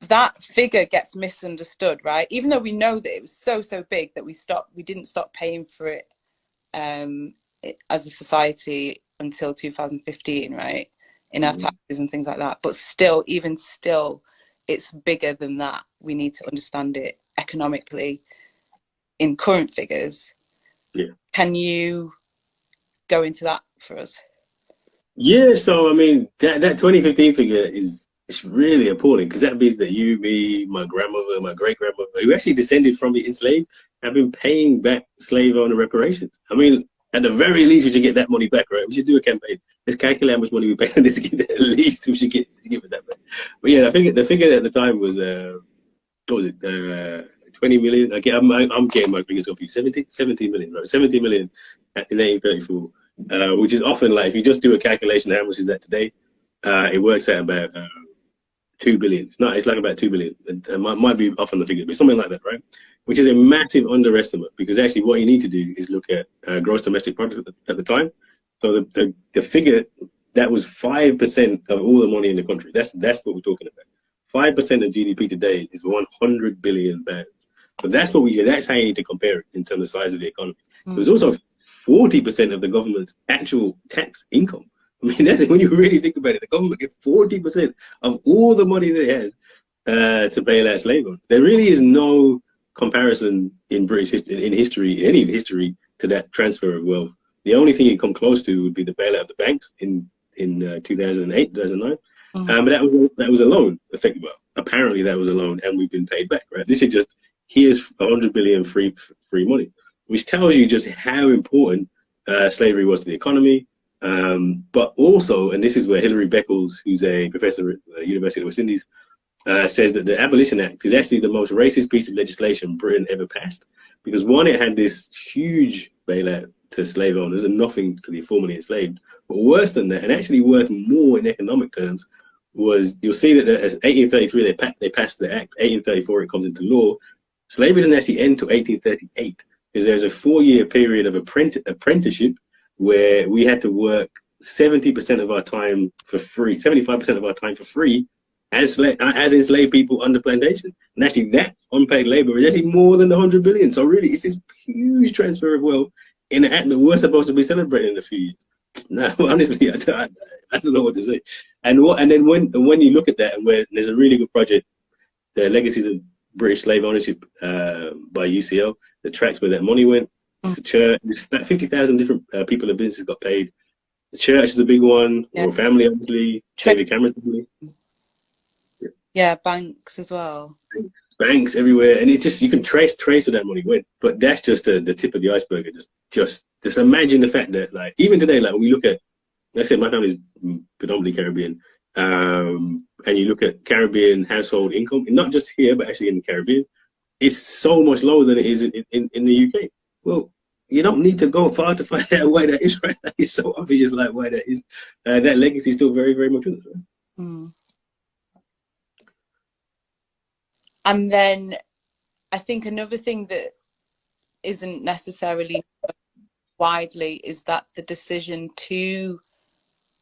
That figure gets misunderstood, right? Even though we know that it was so big that we didn't stop paying for it as a society until 2015, right? in our taxes and things like that. But still, even still, it's bigger than that. We need to understand it economically in current figures. Yeah. Can you go into that for us? Yeah, so I mean that 2015 figure is it's really appalling because that means that you, me, my grandmother, my great grandmother, who actually descended from the enslaved, have been paying back slave owner reparations. I mean, at the very least, we should get that money back, right? We should do a campaign. Let's calculate how much money we pay on this. At least we should give it that back. But yeah, the figure at the time was what was it? 20 million. Okay, I'm getting my fingers off you. 70 million, right? 70 million in 1834. Which is often like if you just do a calculation, how much is that today? It works out about 2 billion. No, it's like about 2 billion. It might be off on the figure, but something like that, right? Which is a massive underestimate because actually what you need to do is look at gross domestic product at the time. So the figure that was 5% of all the money in the country. That's what we're talking about. 5% of GDP today is 100 billion pounds. So that's how you need to compare it in terms of the size of the economy. There's also 40% of the government's actual tax income. I mean, that's when you really think about it. The government gets 40% of all the money that it has to bail out slave owners. There really is no comparison in British history, in any history, to that transfer of wealth. The only thing you come close to would be the bailout of the banks in 2008, 2009. But that was a loan, effectively. Well, apparently that was a loan, and we've been paid back. Right? This is just here's 100 billion free money, which tells you just how important slavery was to the economy. But also, and this is where Hilary Beckles, who's a professor at the University of the West Indies, says that the Abolition Act is actually the most racist piece of legislation Britain ever passed. Because one, it had this huge bailout to slave owners and nothing to the formerly enslaved. But worse than that, and actually worth more in economic terms, was you'll see that as 1833 they passed the act. 1834 it comes into law. Slavery doesn't actually end until 1838 because there's a 4-year period of apprenticeship where we had to work 70% of our time for free, 75% of our time for free as enslaved people under plantation. And actually that unpaid labor is actually more than 100 billion. So really it's this huge transfer of wealth in an act that we're supposed to be celebrating in a few years. No, honestly, I don't know what to say. And then when you look at that, and where there's a really good project, the Legacy of British Slave Ownership by UCL, that tracks where that money went. It's a church. It's about 50,000 different people and businesses got paid. The church is a big one, or family, obviously. David Cameron's family. Yeah, banks as well. Banks everywhere, and it's just you can trace where that money went. But that's just the tip of the iceberg. Just imagine the fact that, like, even today, like when we look at, like I said, my family is predominantly Caribbean, and you look at Caribbean household income, not just here but actually in the Caribbean, it's so much lower than it is in the UK. Well, you don't need to go far to find out why that is, right? It's so obvious, like why that is. That legacy is still very, very much with us, right? And then I think another thing that isn't necessarily widely is that the decision to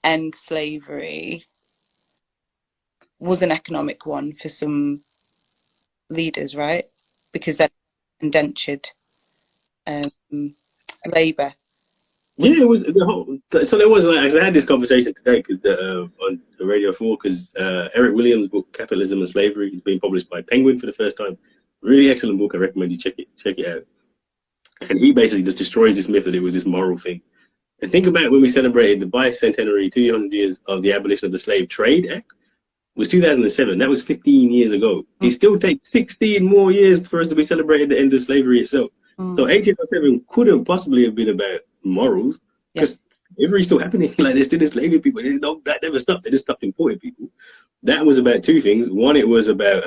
end slavery was an economic one for some leaders, right? Because they're indentured labour. Yeah, it was the whole. So there was like I had this conversation today because on the Radio 4 because Eric Williams' book Capitalism and Slavery is being published by Penguin for the first time. Really excellent book. I recommend you check it out. And he basically just destroys this myth that it was this moral thing. And think about when we celebrated the bicentenary 200 years of the abolition of the Slave Trade Act. It was 2007. That was 15 years ago. It still takes 16 more years for us to be celebrating the end of slavery itself. So 1807 couldn't possibly have been about morals because slavery is still happening. Like they're still enslaving people. That never stopped. They just stopped importing people. That was about two things. One, it was about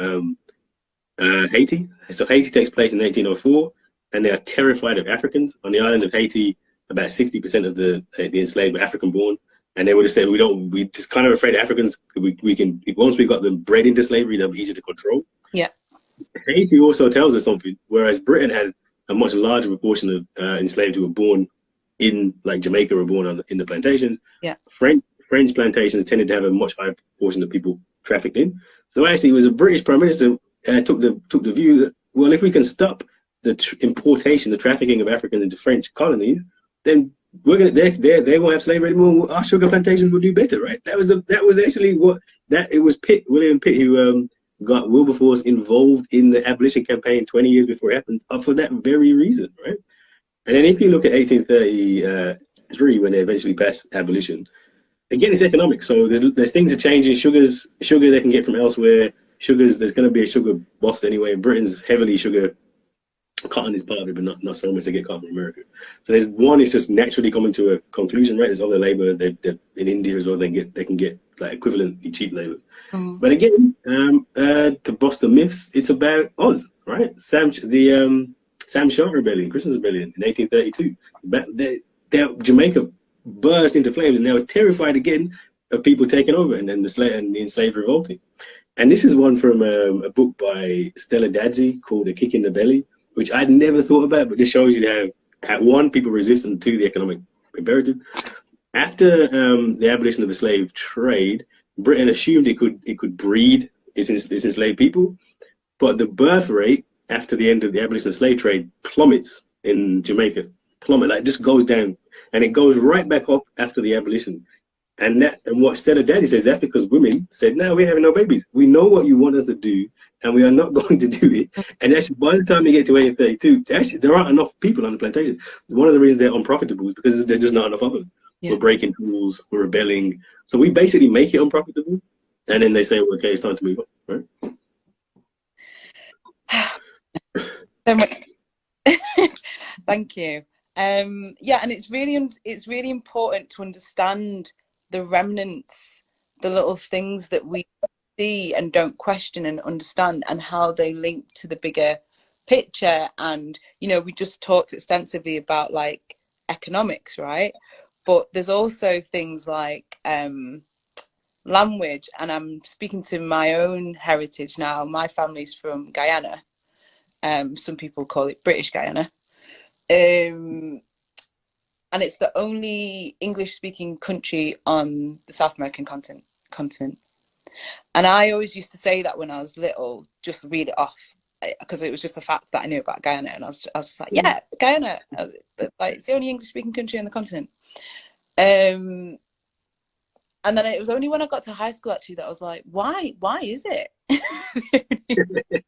Haiti. So Haiti takes place in 1804, and they are terrified of Africans. On the island of Haiti, about 60% of the enslaved were African-born, and they would have said, we just kind of afraid of Africans. We can once we got them bred into slavery, they'll be easier to control. Yeah. Haiti also tells us something, whereas Britain had a much larger proportion of enslaved who were born in, like Jamaica, were born in the plantations. Yeah. French plantations tended to have a much higher proportion of people trafficked in. So actually, it was a British Prime Minister took the view that, well, if we can stop the importation, the trafficking of Africans into French colonies, then they won't have slavery anymore. Our sugar plantations will do better, right? That was actually what that it was William Pitt who got Wilberforce involved in the abolition campaign 20 years before it happened for that very reason, right? And then if you look at 1833 when they eventually passed abolition, again it's economics. So there's things are changing. Sugar they can get from elsewhere. There's going to be a sugar bust anyway. Britain's heavily sugar. Cotton is part of it, but not so much. They get cotton from America. So there's one is just naturally coming to a conclusion, right? There's other labor they're in India as well. They can get like equivalently cheap labor. Mm. But again, to bust the myths, it's about Oz, right? Sam Shaw Rebellion, Christmas Rebellion in 1832. Jamaica burst into flames, and they were terrified again of people taking over, and then the enslaved revolting. And this is one from a book by Stella Dadzey called A Kick in the Belly, which I'd never thought about, but this shows you how one, people resist, and two, the economic imperative. After the abolition of the slave trade, Britain assumed it could breed its enslaved people, but the birth rate after the end of the abolition of the slave trade plummets in Jamaica. Like just goes down, and it goes right back up after the abolition. And what Stella Daddy says, that's because women said, no, we're having no babies. We know what you want us to do, and we are not going to do it. And actually, by the time you get to 1832, actually, there aren't enough people on the plantation. One of the reasons they're unprofitable is because there's just not enough of them. Yeah. We're breaking rules, we're rebelling. So we basically make it unprofitable. And then they say, well, okay, it's time to move on, right? So much. Thank you. Yeah, and it's really important to understand the remnants, the little things that we see and don't question and understand, and how they link to the bigger picture. And we just talked extensively about like economics, right? But there's also things like language, and I'm speaking to my own heritage now. My family's from Guyana. Some people call it British Guyana. And it's the only English-speaking country on the South American continent. And I always used to say that when I was little, just read it off, because it was just a fact that I knew about Guyana. And I was just like, yeah, Guyana. Like, it's the only English-speaking country on the continent. And then it was only when I got to high school, actually, that I was like, why is it?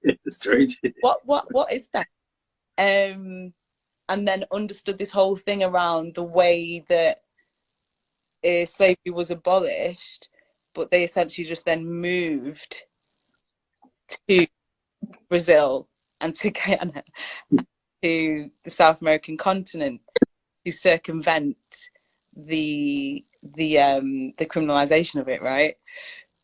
It's strange. What is that? And then understood this whole thing around the way that slavery was abolished, but they essentially just then moved to Brazil and to Guyana, and to the South American continent, to circumvent the criminalization of it, right?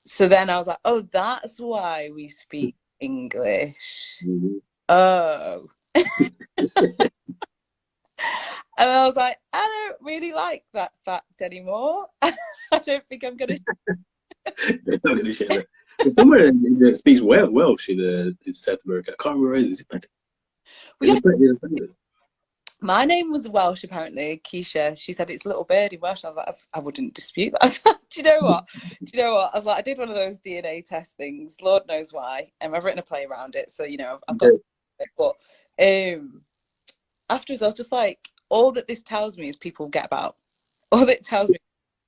So then I was like, oh, that's why we speak English. Mm-hmm. Oh. And I was like, I don't really like that fact anymore. I don't think I'm going to. They're not going to share that. Someone that speaks Welsh in South America. I can't remember his name. My name was Welsh, apparently. Keisha, she said it's little bird in Welsh. I was like, I wouldn't dispute that. Do you know what? I was like, I did one of those DNA test things. Lord knows why. I've written a play around it, so I've got it. But afterwards, I was just like, all that this tells me is people get about. All that it tells me is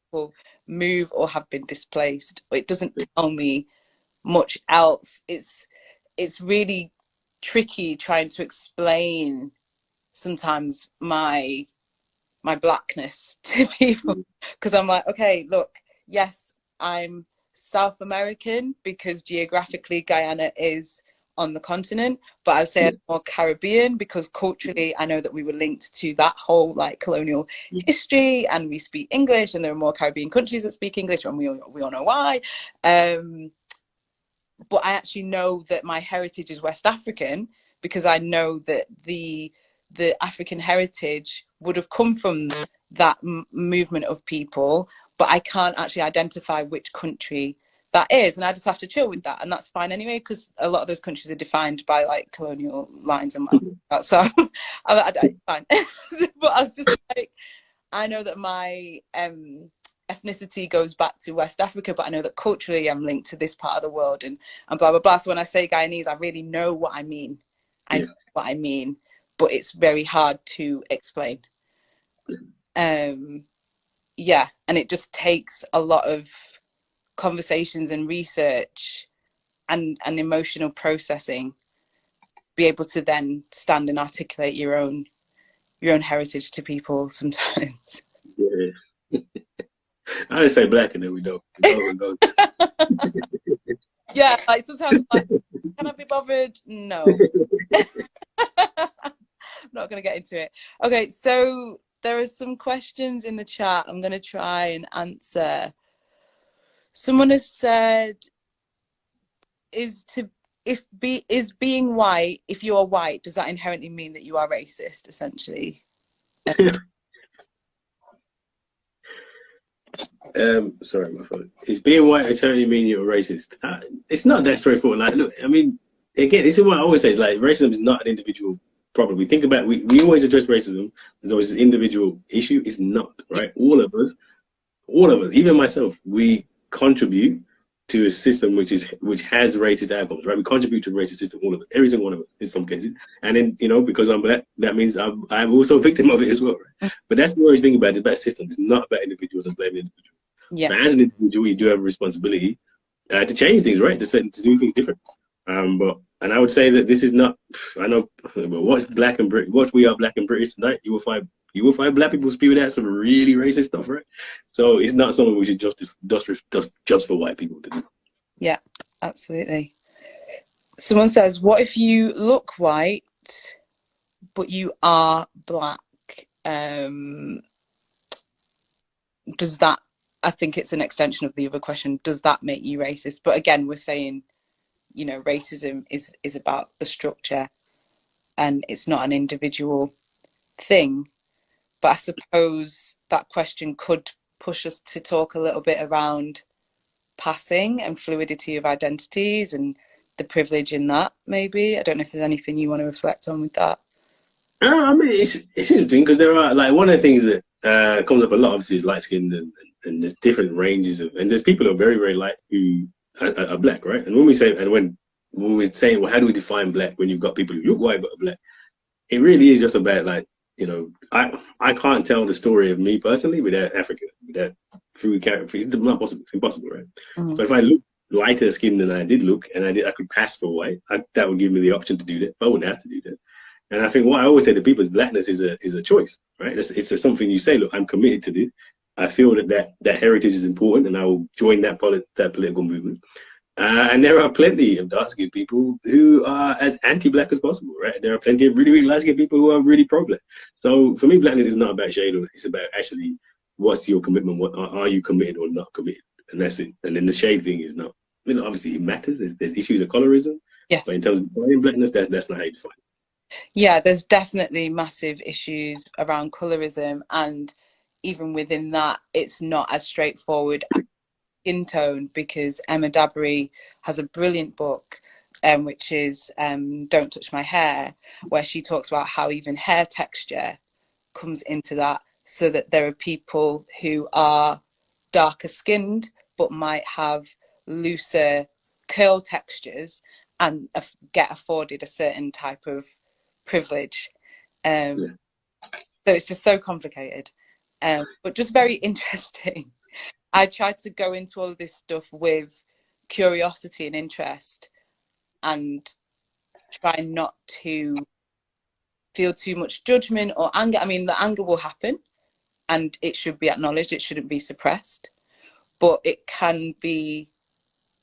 people move or have been displaced. It doesn't tell me much else. It's really tricky trying to explain sometimes my blackness to people, because I'm like, okay, look, yes, I'm South American because geographically Guyana is on the continent, but I would say I'm more Caribbean because culturally I know that we were linked to that whole like colonial history, and we speak English, and there are more Caribbean countries that speak English, and we all know why. But I actually know that my heritage is West African, because I know that the African heritage would have come from that movement of people, but I can't actually identify which country that is, and I just have to chill with that, and that's fine anyway, because a lot of those countries are defined by like colonial lines and that. So I fine. But I was just like, I know that my ethnicity goes back to West Africa, but I know that culturally I'm linked to this part of the world, and blah blah blah. So when I say Guyanese, I really know what I mean. I know what I mean, but it's very hard to explain. Yeah, and it just takes a lot of conversations and research and emotional processing to be able to then stand and articulate your own heritage to people sometimes. Yeah. I just say black and then we know. We go. Yeah, like sometimes I'm like, can I be bothered? No. I'm not going to get into it. Okay, so there are some questions in the chat I'm going to try and answer. Someone has said, is being white, if you are white, does that inherently mean that you are racist, essentially? Sorry, my phone. Is being white eternally mean you're a racist? It's not that straightforward. Like, look, I mean, again, this is what I always say. Like, racism is not an individual problem. We think about we always address racism as always an individual issue. It's not, right? All of us, even myself, we contribute to a system which has racist outcomes, right? We contribute to the racist system, all of it, every single one of it, in some cases. And then, you know, because I'm black, that means I'm also a victim of it as well, right? But that's the always thing about it. It's about systems. It's not about individuals and blaming individuals. Yeah. But as an individual, you do have a responsibility to change things, right? To do things different. And I would say that this is not. I know, but watch We Are Black and British tonight. You will find black people spewing out some really racist stuff, right? So it's not something we should just for white people to do. Yeah, absolutely. Someone says, what if you look white, but you are black? Does that, I think it's an extension of the other question, does that make you racist? But again, we're saying, you know, racism is about the structure and it's not an individual thing. But I suppose that question could push us to talk a little bit around passing and fluidity of identities and the privilege in that, maybe. I don't know if there's anything you want to reflect on with that. I mean, it's interesting because there are, like, one of the things that comes up a lot, obviously, is light skinned and there's different ranges of, and there's people who are very, very light who are black, right? And when we say, and when we're saying, well, how do we define black when you've got people who look white but are black? It really is just about, like, you know, I can't tell the story of me personally without Africa, without through character. It's not possible. It's impossible, right? Mm-hmm. But if I look lighter skinned than I did look, and I could pass for white, that would give me the option to do that. But I wouldn't have to do that. And I think what I always say to people is blackness is a choice, right? It's something you say, look, I'm committed to this. I feel that heritage is important, and I will join that political movement. And there are plenty of dark-skinned people who are as anti-black as possible, right? There are plenty of really, really light-skinned people who are really pro-black. So for me, blackness is not about shade. It's about actually what's your commitment. What are you committed or not committed? And that's it. And then the shade thing is not. I mean, obviously it matters. There's issues of colorism. Yes. But in terms of blackness, that's not how you define it. Yeah, there's definitely massive issues around colorism, and even within that, it's not as straightforward as skin tone, because Emma Dabiri has a brilliant book, which is Don't Touch My Hair, where she talks about how even hair texture comes into that, so that there are people who are darker skinned but might have looser curl textures and get afforded a certain type of privilege. So it's just so complicated, but just very interesting. I tried to go into all of this stuff with curiosity and interest and try not to feel too much judgment or anger. I mean, the anger will happen and it should be acknowledged. It shouldn't be suppressed, but it can be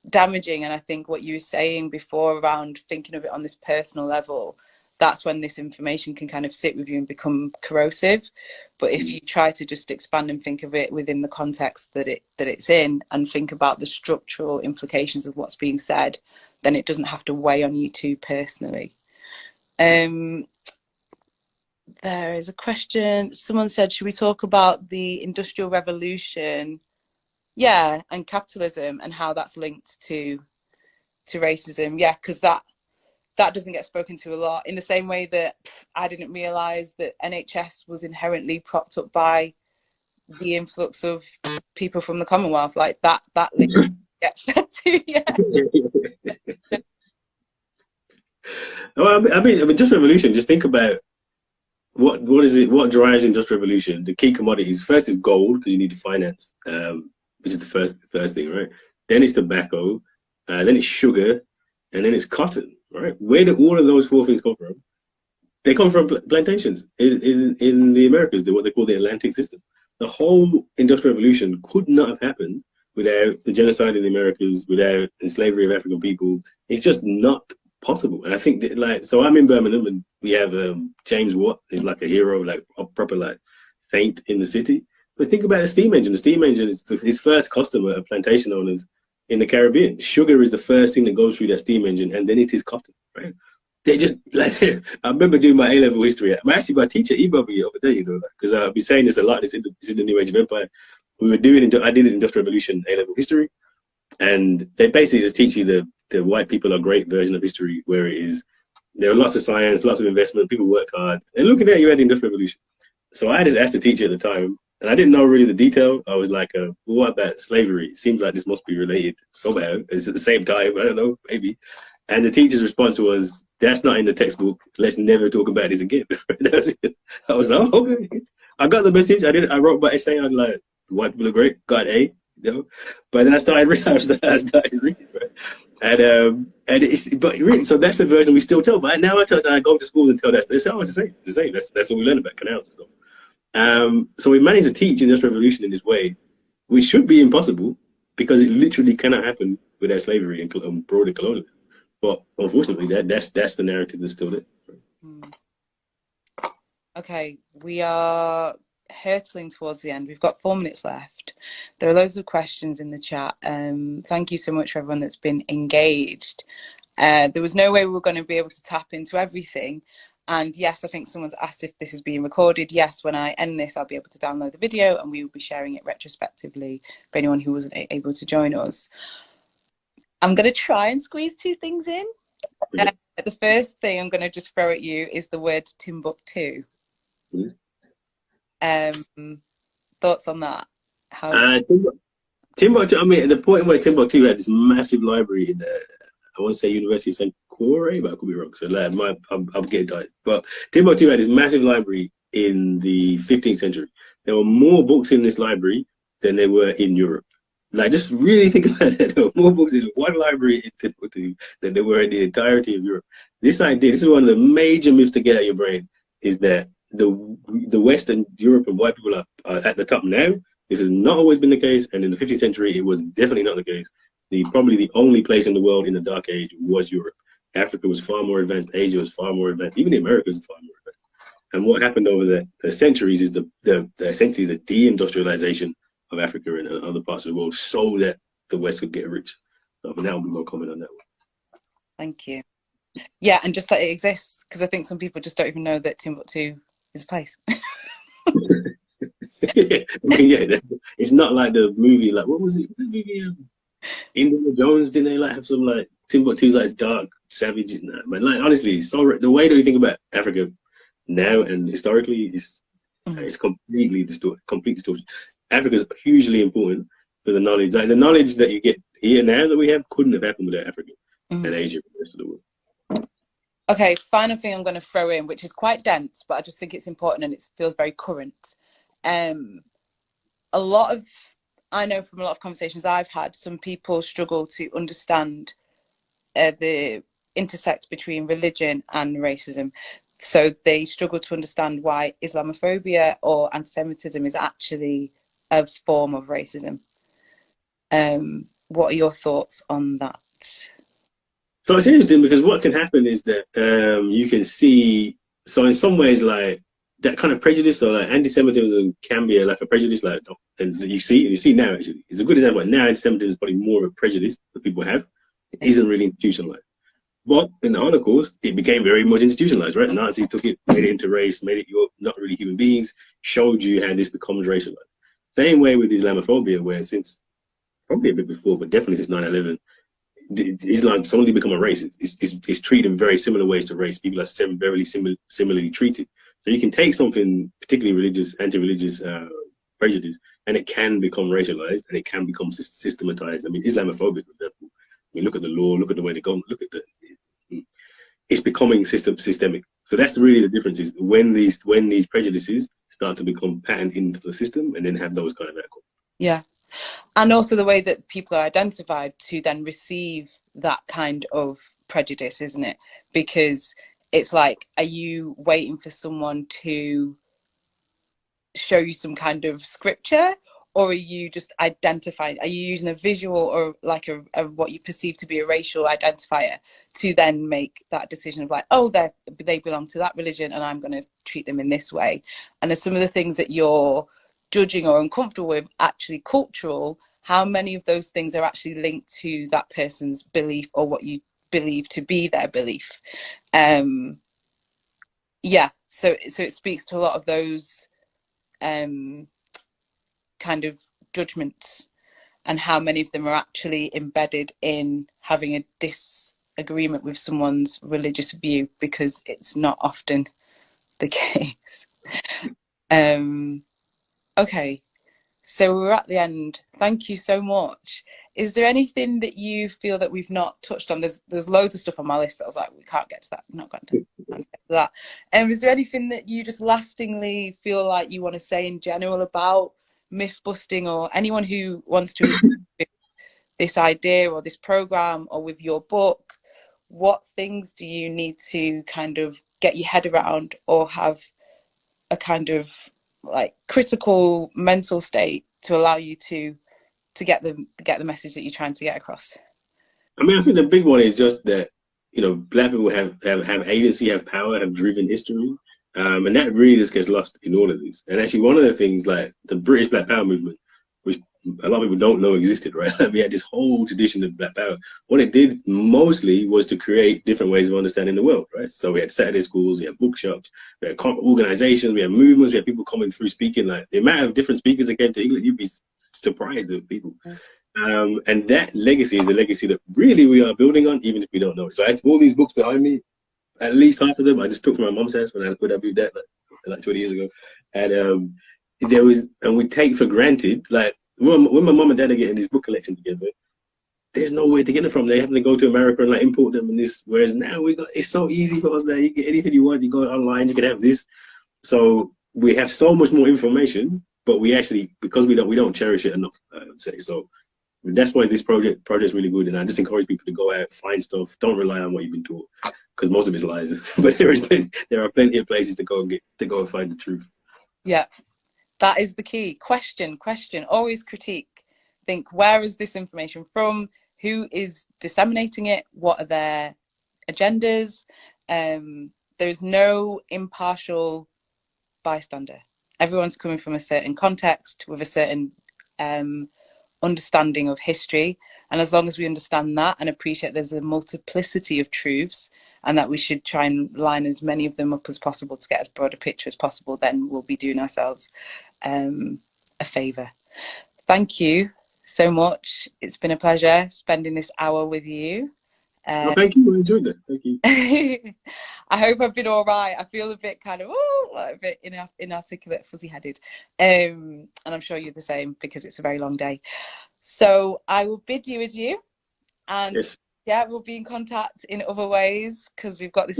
damaging. And I think what you were saying before around thinking of it on this personal level, that's when this information can kind of sit with you and become corrosive. But if you try to just expand and think of it within the context that it's in, and think about the structural implications of what's being said, then it doesn't have to weigh on you too personally. There is a question. Someone said, should we talk about the Industrial Revolution? Yeah, and capitalism and how that's linked to racism. Yeah, because that doesn't get spoken to a lot, in the same way that I didn't realise that NHS was inherently propped up by the influx of people from the Commonwealth. Like that link gets fed to, yeah. Well, I mean, just revolution. Just think about what is it? What drives the industrial revolution? The key commodities first is gold because you need to finance, which is the first thing, right? Then it's tobacco, then it's sugar, and then it's cotton, right? Where do all of those four things come from? They come from plantations in the Americas, what they call the Atlantic system. The whole industrial revolution could not have happened without the genocide in the Americas, without the slavery of African people. It's just not possible. And I think that, like, so I'm in Birmingham and we have James Watt is like a hero, like a proper like saint in the city. But think about the steam engine. The steam engine is his first customer of plantation owners in the Caribbean. Sugar is the first thing that goes through that steam engine, and then it is cotton, right? They just like I remember doing my A-level history. Actually, my teacher emailed me the other day, you know, because I've been saying this a lot. It's in the New Age of Empire. We were doing I did the Industrial Revolution A-level history, and they basically just teach you the white people are great version of history, where it is there are lots of science, lots of investment, people worked hard, and look at that, you had the Industrial Revolution. So I just asked the teacher at the time, and I didn't know really the detail. I was like, well, what about slavery? It seems like this must be related somehow. It's at the same time. I don't know, maybe. And the teacher's response was, that's not in the textbook. Let's never talk about this again. I was like, oh, okay. I got the message. I wrote my essay on like, white people are great, got A, you know. But then I started reading, right? And it's, but really, so that's the version we still tell. But now I go to school and tell that. It's always the same. That's what we learn about canals. So we managed to teach industrial revolution in this way, which should be impossible because it literally cannot happen without slavery and broader colonialism. But unfortunately, that's the narrative that's still there. Okay, we are hurtling towards the end. We've got 4 minutes left. There are loads of questions in the chat. Thank you so much for everyone that's been engaged. There was no way we were going to be able to tap into everything. And yes, I think someone's asked if this is being recorded. Yes, when I end this, I'll be able to download the video and we will be sharing it retrospectively for anyone who wasn't able to join us. I'm going to try and squeeze 2 things in. The first thing I'm going to just throw at you is the word Timbuktu. Thoughts on that? Timbuktu, I mean, the point where Timbuktu had this massive library in I want to say University of St. Corey, but I could be wrong. So like, I'm getting tired. But Timbuktu had this massive library in the 15th century. There were more books in this library than there were in Europe. Like, just really think about that. There were more books in one library in Timbuktu than there were in the entirety of Europe. This is one of the major myths to get out of your brain, is that the West and Europe and white people are at the top now. This has not always been the case, and in the 15th century, it was definitely not the case. Probably the only place in the world in the Dark Age was Europe. Africa was far more advanced. Asia was far more advanced. Even the Americas were far more advanced. And what happened over the centuries is essentially the deindustrialization of Africa and other parts of the world, so that the West could get rich. So now we'll be more comment on that one. Thank you. Yeah, and just that it exists, because I think some people just don't even know that Timbuktu is a place. Yeah, it's not like the movie, like, what was it? The movie, Indiana Jones, didn't they like have some like Timbuktu's like dark, savage? Nah, man, like honestly, so the way that we think about Africa now and historically is it's completely distorted. Complete distortion. Africa is hugely important for the knowledge. Like the knowledge that you get here now that we have couldn't have happened without Africa and Asia and the rest of the world. Okay, final thing I'm going to throw in, which is quite dense, but I just think it's important and it feels very current. I know from a lot of conversations I've had, some people struggle to understand the intersect between religion and racism. So they struggle to understand why Islamophobia or anti-Semitism is actually a form of racism. What are your thoughts on that? So it's interesting because what can happen is that you can see, so in some ways, like that kind of prejudice or like anti-Semitism can be like a prejudice, like, and you see now actually, it's a good example. Now anti-Semitism is probably more of a prejudice that people have. It isn't really institutionalized. But in the Holocaust, it became very much institutionalized, right? Nazis took it, made it into race, made it you're not really human beings, showed you how this becomes racialized. Same way with Islamophobia, where since probably a bit before, but definitely since 9/11, Islam suddenly become a race. It's treated in very similar ways to race. People are very similarly treated. So you can take something particularly religious, anti-religious prejudice, and it can become racialized and it can become systematized. I mean, Islamophobia, for example. I mean, look at the law, look at the way they go, look at it's becoming systemic. So that's really the difference, is when these prejudices start to become patterned into the system and then have those kind of outcomes. Yeah. And also the way that people are identified to then receive that kind of prejudice, isn't it? Because it's like, are you waiting for someone to show you some kind of scripture, or are you just identifying, are you using a visual or like a what you perceive to be a racial identifier to then make that decision of like, oh, they belong to that religion and I'm going to treat them in this way? And are some of the things that you're judging or uncomfortable with actually cultural? How many of those things are actually linked to that person's belief or what you believe to be their belief? Yeah, so it speaks to a lot of those kind of judgments, and how many of them are actually embedded in having a disagreement with someone's religious view, because it's not often the case. Okay, so we're at the end. Thank you so much. Is there anything that you feel that we've not touched on? There's loads of stuff on my list that I was like, we can't get to that. We're not going to get to that. Is there anything that you just lastingly feel like you want to say in general about myth busting, or anyone who wants to with this idea or this program or with your book? What things do you need to kind of get your head around, or have a kind of like critical mental state to allow you to get the message that you're trying to get across? I mean, I think the big one is just that, Black people have agency, have power, have driven history, and that really just gets lost in all of this. And actually, one of the things, like the British Black Power movement, which a lot of people don't know existed, right? We had this whole tradition of Black Power. What it did mostly was to create different ways of understanding the world, right? So we had Saturday schools, we had bookshops, we had organizations, we had movements, we had people coming through speaking. Like the amount of different speakers that came to England, you'd be surprised at people. And that legacy is a legacy that really we are building on, even if we don't know it. So I have all these books behind me, at least half of them I just took from my mom's house when I moved that like 20 years ago. And and we take for granted, like when my mom and dad are getting this book collection together, there's no way to get it from. They have to go to America and like import them, and this. Whereas now it's so easy for us. That you get anything you want, you go online, you can have this. So we have so much more information, but we actually, because we don't cherish it enough, I would say. So that's why this project's really good, and I just encourage people to go out, find stuff. Don't rely on what you've been taught, because most of it's lies. But there are plenty of places to go and find the truth. Yeah, that is the key. Question, always critique. Think, where is this information from? Who is disseminating it? What are their agendas? There's no impartial bystander. Everyone's coming from a certain context with a certain understanding of history, and as long as we understand that and appreciate there's a multiplicity of truths, and that we should try and line as many of them up as possible to get as broad a picture as possible, then we'll be doing ourselves a favour. Thank you so much. It's been a pleasure spending this hour with you. Well, thank you. I enjoyed that. Thank you. I hope I've been all right. I feel a bit kind of a bit inarticulate, fuzzy-headed, and I'm sure you're the same, because it's a very long day. So I will bid you adieu, and yes. Yeah, we'll be in contact in other ways, because we've got this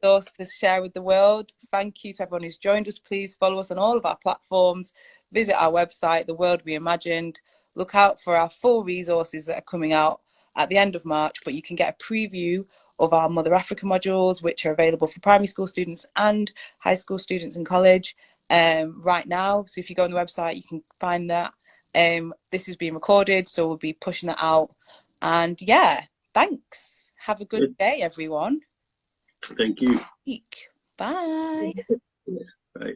resource to share with the world. Thank you to everyone who's joined us. Please follow us on all of our platforms. Visit our website, The World Reimagined. Look out for our full resources that are coming out at the end of March, but you can get a preview of our Mother Africa modules, which are available for primary school students and high school students in college right now. So if you go on the website, you can find that. This is being recorded, so we'll be pushing that out. And yeah, thanks. Have a good day, everyone. Thank you. Bye. Bye.